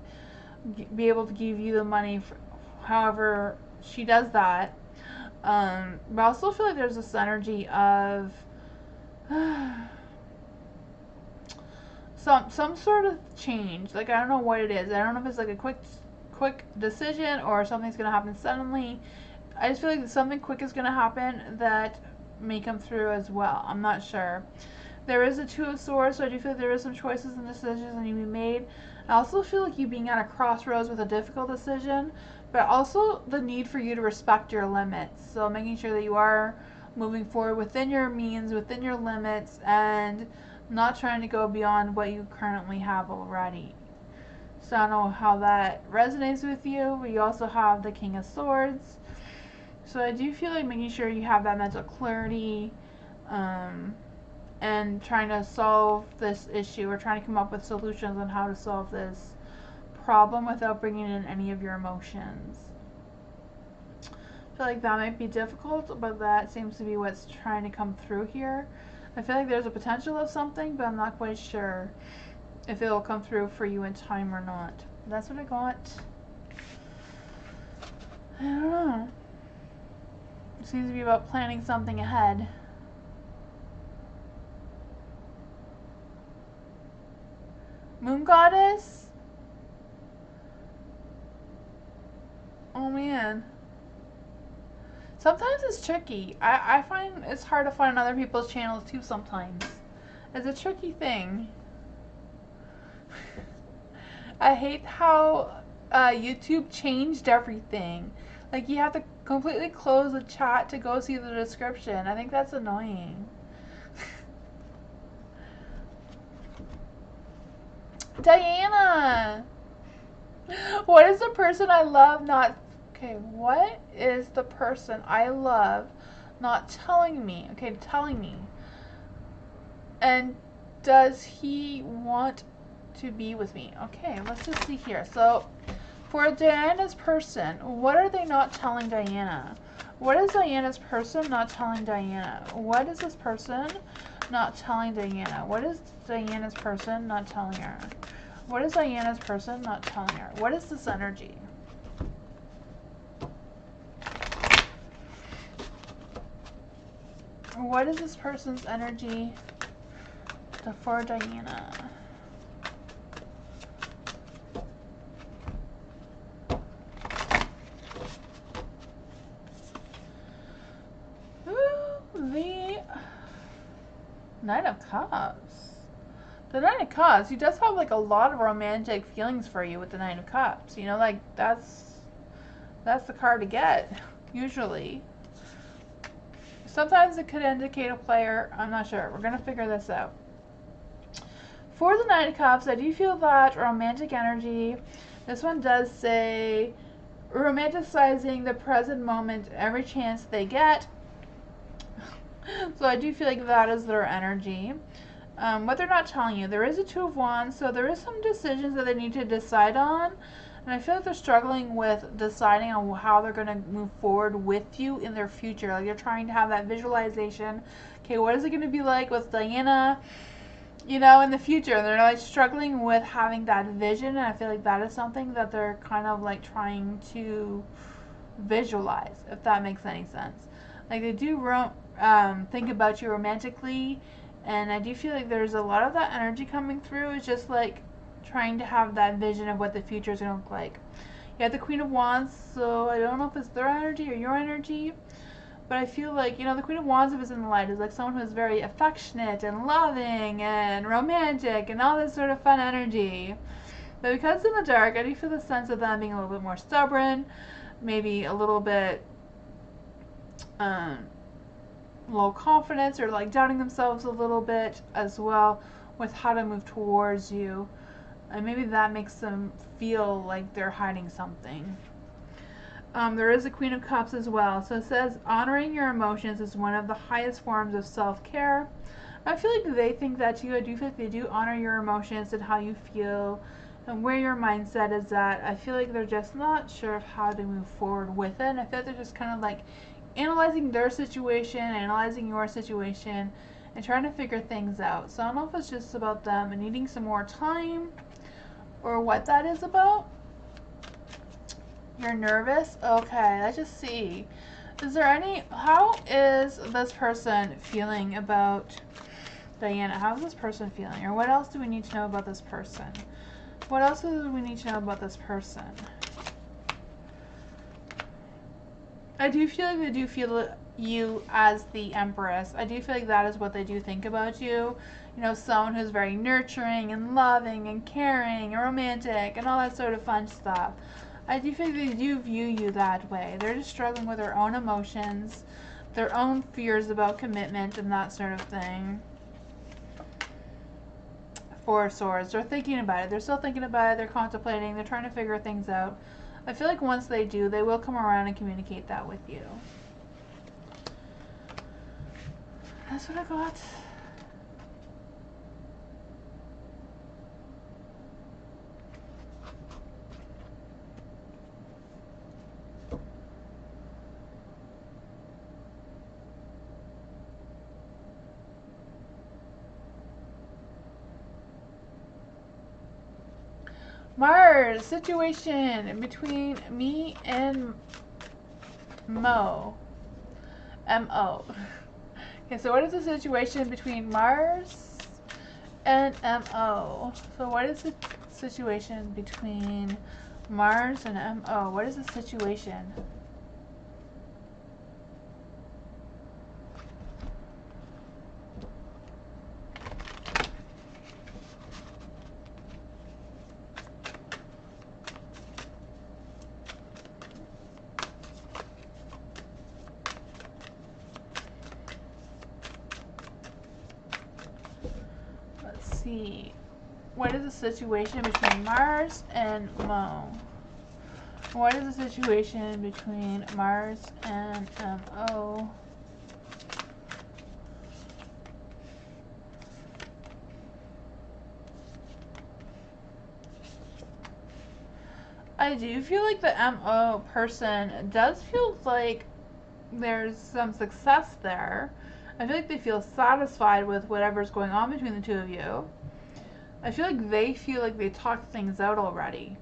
be able to give you the money for however she does that. But I also feel like there's this energy of some sort of change. Like, I don't know what it is. I don't know if it's like a quick decision or something's going to happen suddenly. I just feel like something quick is going to happen that may come through as well. I'm not sure. There is a Two of Swords, so I do feel like there is some choices and decisions that need to be made. I also feel like you being at a crossroads with a difficult decision, but also the need for you to respect your limits. So making sure that you are moving forward within your means, within your limits, and not trying to go beyond what you currently have already. So I don't know how that resonates with you, but you also have the King of Swords. So I do feel like making sure you have that mental clarity and trying to solve this issue or trying to come up with solutions on how to solve this problem without bringing in any of your emotions. I feel like that might be difficult, but that seems to be what's trying to come through here. I feel like there's a potential of something, but I'm not quite sure if it'll come through for you in time or not. That's what I got. I don't know. It seems to be about planning something ahead. Moon Goddess? Oh man. Sometimes it's tricky. I find it's hard to find other people's channels too sometimes. It's a tricky thing. I hate how YouTube changed everything. Like, you have to completely close the chat to go see the description. I think that's annoying. Diana! What is the person I love not... Okay, what is the person I love not telling me? Okay, telling me. And does he want to be with me. Okay, let's just see here. So for Diana's person, what are they not telling Diana? What is Diana's person not telling Diana? What is this person not telling Diana? What is Diana's person not telling her? What is Diana's person not telling her? What is this energy? What is this person's energy for Diana? The Knight of Cups. The Knight of Cups, he does have like a lot of romantic feelings for you with the Knight of Cups. You know, like that's the card to get, usually. Sometimes it could indicate a player. I'm not sure. We're going to figure this out. For the Knight of Cups, I do feel that romantic energy. This one does say romanticizing the present moment every chance they get. So I do feel like that is their energy. What they're not telling you, there is a Two of Wands, so there is some decisions that they need to decide on. And I feel like they're struggling with deciding on how they're going to move forward with you in their future. Like they're trying to have that visualization. Okay, what is it going to be like with Diana, you know, in the future? And they're like struggling with having that vision. And I feel like that is something that they're kind of like trying to visualize, if that makes any sense. Like they do think about you romantically. And I do feel like there's a lot of that energy coming through. It's just like trying to have that vision of what the future is going to look like. You have the Queen of Wands, so I don't know if it's their energy or your energy, but I feel like, you know, the Queen of Wands, if it's in the light, is like someone who's very affectionate and loving and romantic and all this sort of fun energy. But because in the dark, I do feel the sense of them being a little bit more stubborn, maybe a little bit low confidence or like doubting themselves a little bit as well with how to move towards you. And maybe that makes them feel like they're hiding something. There is a Queen of Cups as well. So it says, honoring your emotions is one of the highest forms of self-care. I feel like they think that too. I do feel like they do honor your emotions and how you feel and where your mindset is at. I feel like they're just not sure of how to move forward with it. And I feel like they're just kind of like analyzing their situation, analyzing your situation, and trying to figure things out. So I don't know if it's just about them and needing some more time, or what that is about. You're nervous? Okay, let's just see. Is there any, how is this person feeling about Diana? How is this person feeling? Or what else do we need to know about this person? What else do we need to know about this person? I do feel like they do feel you as the Empress. I do feel like that is what they do think about you. You know, someone who's very nurturing and loving and caring and romantic and all that sort of fun stuff. I do think they do view you that way. They're just struggling with their own emotions, their own fears about commitment and that sort of thing. Four of Swords. They're thinking about it. They're still thinking about it. They're contemplating. They're trying to figure things out. I feel like once they do, they will come around and communicate that with you. That's what I got. Mars, situation between me and Mo. M-O. Okay, so what is the situation between Mars and M-O? So what is the situation between Mars and M-O? What is the situation? What is the situation between Mars and Mo? What is the situation between Mars and Mo? I do feel like the MO person does feel like there's some success there. I feel like they feel satisfied with whatever's going on between the two of you. I feel like they feel like they talked things out already.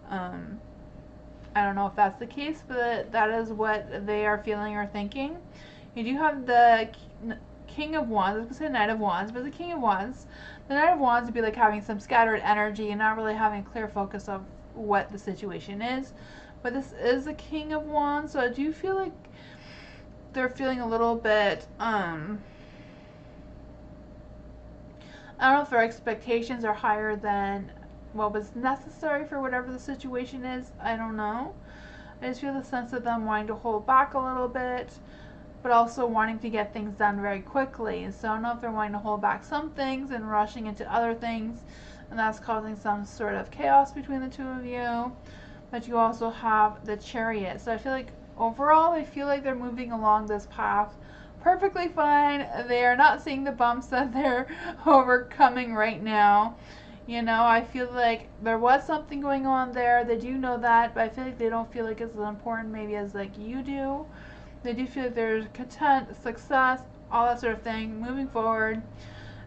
I don't know if that's the case, but that is what they are feeling or thinking. You do have the King of Wands. I was going to say Knight of Wands, but the King of Wands. The Knight of Wands would be like having some scattered energy and not really having a clear focus of what the situation is. But this is the King of Wands, so I do feel like they're feeling a little bit, I don't know if their expectations are higher than what was necessary for whatever the situation is. I don't know. I just feel the sense of them wanting to hold back a little bit, but also wanting to get things done very quickly. So I don't know if they're wanting to hold back some things and rushing into other things, and that's causing some sort of chaos between the two of you. But you also have the Chariot. So I feel like overall they feel like they're moving along this path perfectly fine. They are not seeing the bumps that they're overcoming right now. You know, I feel like there was something going on there. They do know that, but I feel like they don't feel like it's as important maybe as like you do. They do feel like there's content, success, all that sort of thing moving forward.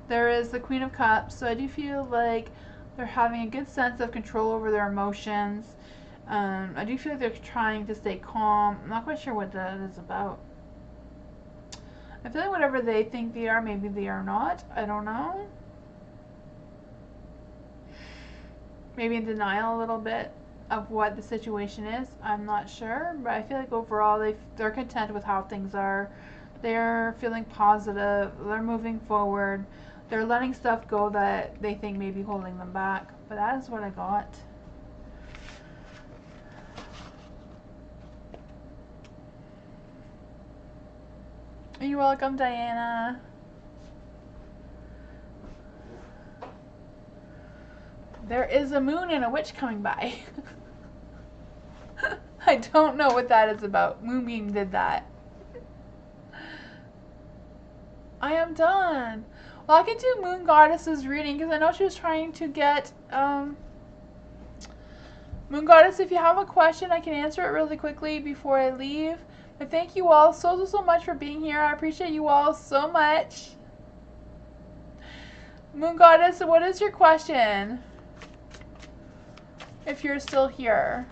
There is the Queen of Cups, so I do feel like they're having a good sense of control over their emotions. I do feel like they're trying to stay calm. I'm not quite sure what that is about. I feel like whatever they think they are, maybe they are not. I don't know. Maybe in denial a little bit of what the situation is. I'm not sure, but I feel like overall they're content with how things are. They're feeling positive. They're moving forward. They're letting stuff go that they think may be holding them back. But that is what I got. You're welcome, Diana. There is a moon and a witch coming by. I don't know what that is about. Moonbeam did that. I am done. Well, I can do Moon Goddess's reading because I know she was trying to get Moon Goddess, if you have a question, I can answer it really quickly before I leave. But thank you all so much for being here. I appreciate you all so much. Moon Goddess, what is your question? If you're still here.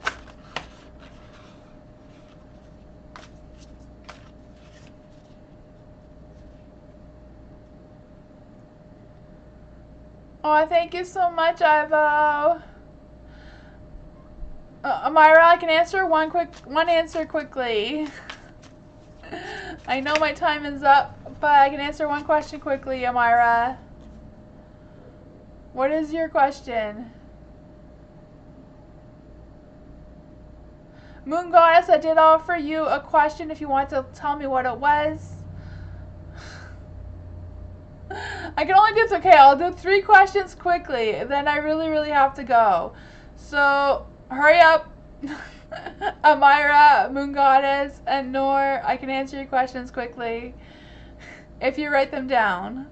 Oh, thank you so much, Ivo. Amira, I can answer one answer quickly. I know my time is up, but I can answer one question quickly, Amira. What is your question? Moon Goddess, I did offer you a question if you want to tell me what it was. I can only do this, okay, I'll do 3 questions quickly, then I really have to go. So, hurry up. Amira, Moon Goddess, and Noor, I can answer your questions quickly. If you write them down.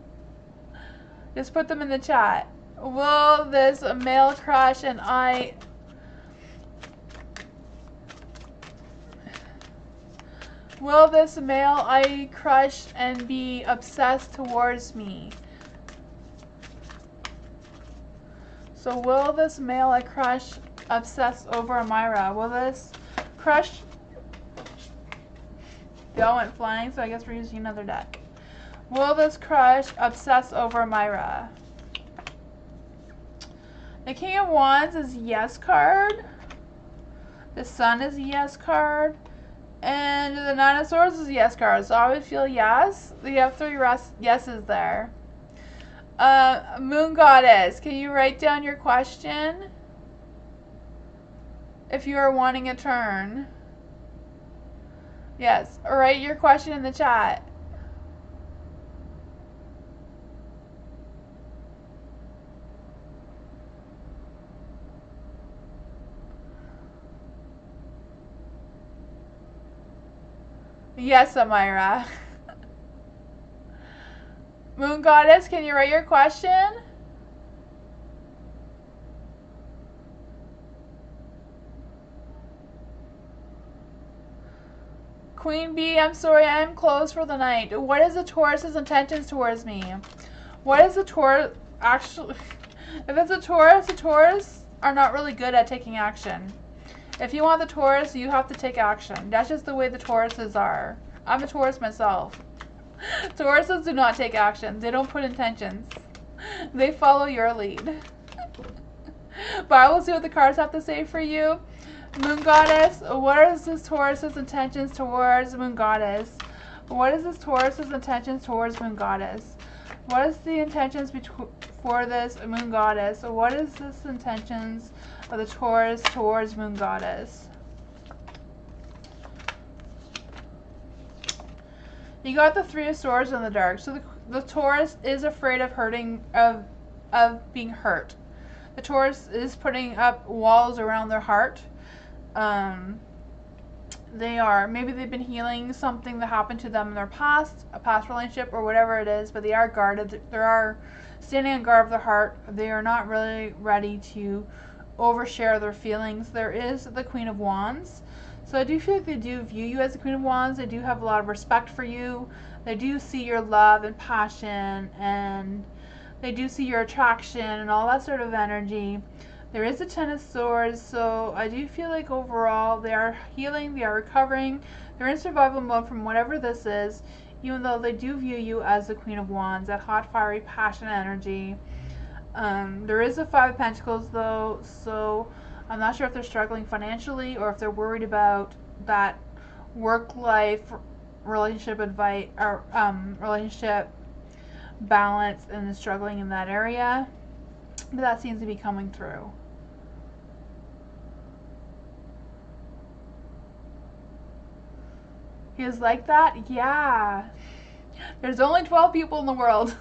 Just put them in the chat. Will this male crush and I... Will this male I crush and be obsessed towards me? So will this male I crush obsess over Amira? Will this crush... They all went flying, so I guess we're using another deck. Will this crush obsess over Amira? The King of Wands is yes card. The Sun is a yes card. And the Nine of Swords is a yes card, so I would feel yes. You have 3 yeses there. Moon Goddess, can you write down your question? If you are wanting a turn. Yes, write your question in the chat. Yes, Amira. Moon Goddess, can you write your question? Queen Bee, I'm sorry, I am closed for the night. What is the Taurus's intentions towards me? What is the Taurus actually? If it's a Taurus, the Taurus are not really good at taking action. If you want the Taurus, you have to take action. That's just the way the Tauruses are. I'm a Taurus myself. Tauruses do not take action. They don't put intentions. They follow your lead. But I will see what the cards have to say for you. Moon Goddess, what is this Taurus's intentions towards Moon Goddess? What is this Taurus's intentions towards Moon Goddess? What is the intentions for this Moon Goddess? What is this intentions of the Taurus towards Moon Goddess? You got the Three of Swords in the dark. So the Taurus is afraid of of being hurt. The Taurus is putting up walls around their heart. Maybe they've been healing something that happened to them in their past, a past relationship or whatever it is, but they are guarded. They are standing on guard of their heart. They are not really ready to overshare their feelings. There is the Queen of Wands. So I do feel like they do view you as the Queen of Wands. They do have a lot of respect for you. They do see your love and passion, and they do see your attraction and all that sort of energy. There is a Ten of Swords, so I do feel like overall they are healing, they are recovering, they're in survival mode from whatever this is, even though they do view you as the Queen of Wands, that hot, fiery, passionate energy. There is a Five of Pentacles though, so I'm not sure if they're struggling financially or if they're worried about that work-life relationship advice or relationship balance and is struggling in that area. But that seems to be coming through. He is like that? Yeah. There's only 12 people in the world.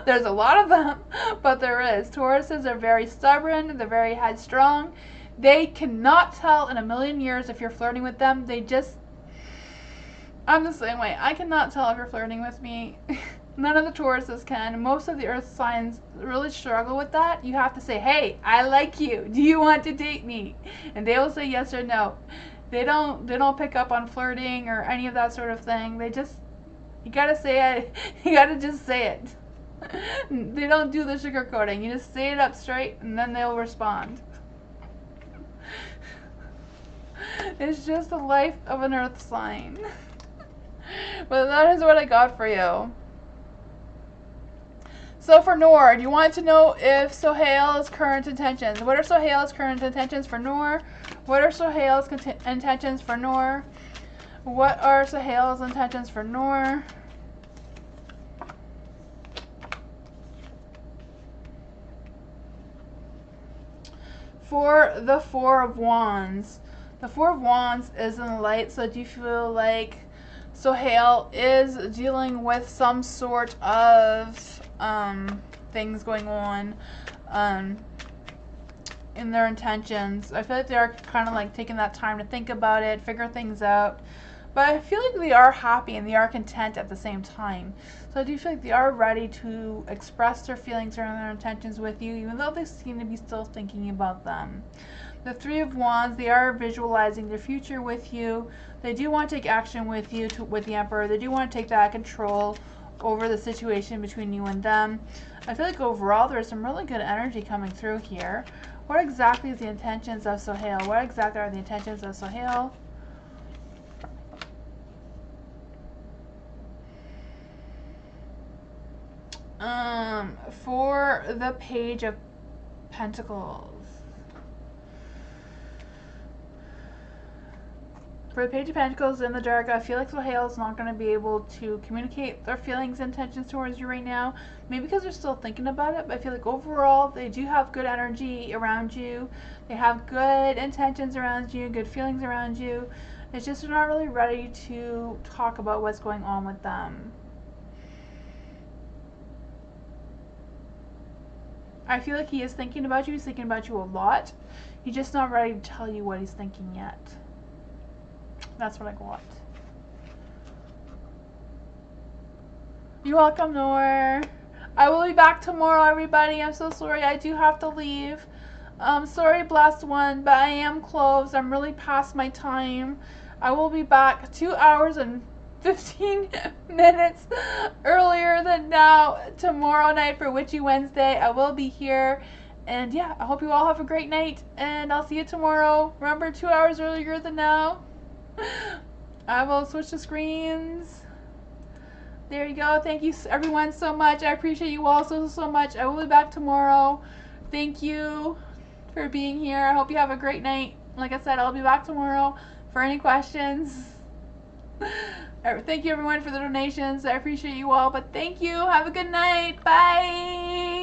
There's a lot of them, but there is. Tauruses are very stubborn. They're very headstrong. They cannot tell in a million years if you're flirting with them. I'm the same way. I cannot tell if you're flirting with me. None of the Tauruses can. Most of the earth signs really struggle with that. You have to say, hey, I like you. Do you want to date me? And they will say yes or no. They don't pick up on flirting or any of that sort of thing. You gotta say it. You gotta just say it. They don't do the sugarcoating. You just say it up straight and then they'll respond. It's just the life of an earth sign. But that is what I got for you. So for Noor, do you want to know if Sohail's current intentions? What are Sohail's current intentions for Noor? What are Sohail's intentions for Noor? What are Sohail's intentions for Noor? For the Four of Wands. The Four of Wands is in the light, so do you feel like Sohail is dealing with some sort of things going on in their intentions? I feel like they are kind of like taking that time to think about it, figure things out. But I feel like they are happy and they are content at the same time. So I do feel like they are ready to express their feelings or their intentions with you, even though they seem to be still thinking about them. The Three of Wands, they are visualizing their future with you. They do want to take action with you, with the Emperor. They do want to take that control over the situation between you and them. I feel like overall there's some really good energy coming through here. What exactly is the intentions of Sohail? What exactly are the intentions of Sohail? For the Page of Pentacles. For the Page of Pentacles in the dark, I feel like Sohail is not going to be able to communicate their feelings and intentions towards you right now. Maybe because they're still thinking about it, but I feel like overall they do have good energy around you. They have good intentions around you, good feelings around you. It's just they're not really ready to talk about what's going on with them. I feel like he is thinking about you. He's thinking about you a lot. He's just not ready to tell you what he's thinking yet. That's what I got. You're welcome, Noor. I will be back tomorrow, everybody. I'm so sorry. I do have to leave. Sorry, blessed one, but I am closed. I'm really past my time. I will be back 2 hours and 15 minutes earlier than now tomorrow night for Witchy Wednesday. I will be here. And yeah, I hope you all have a great night. And I'll see you tomorrow. Remember, 2 hours earlier than now. I will switch the screens. There you go. Thank you everyone so much. I appreciate you all so much. I will be back tomorrow. Thank you for being here. I hope you have a great night. Like I said, I'll be back tomorrow for any questions. Thank you everyone for the donations. I appreciate you all. But thank you. Have a good night. Bye.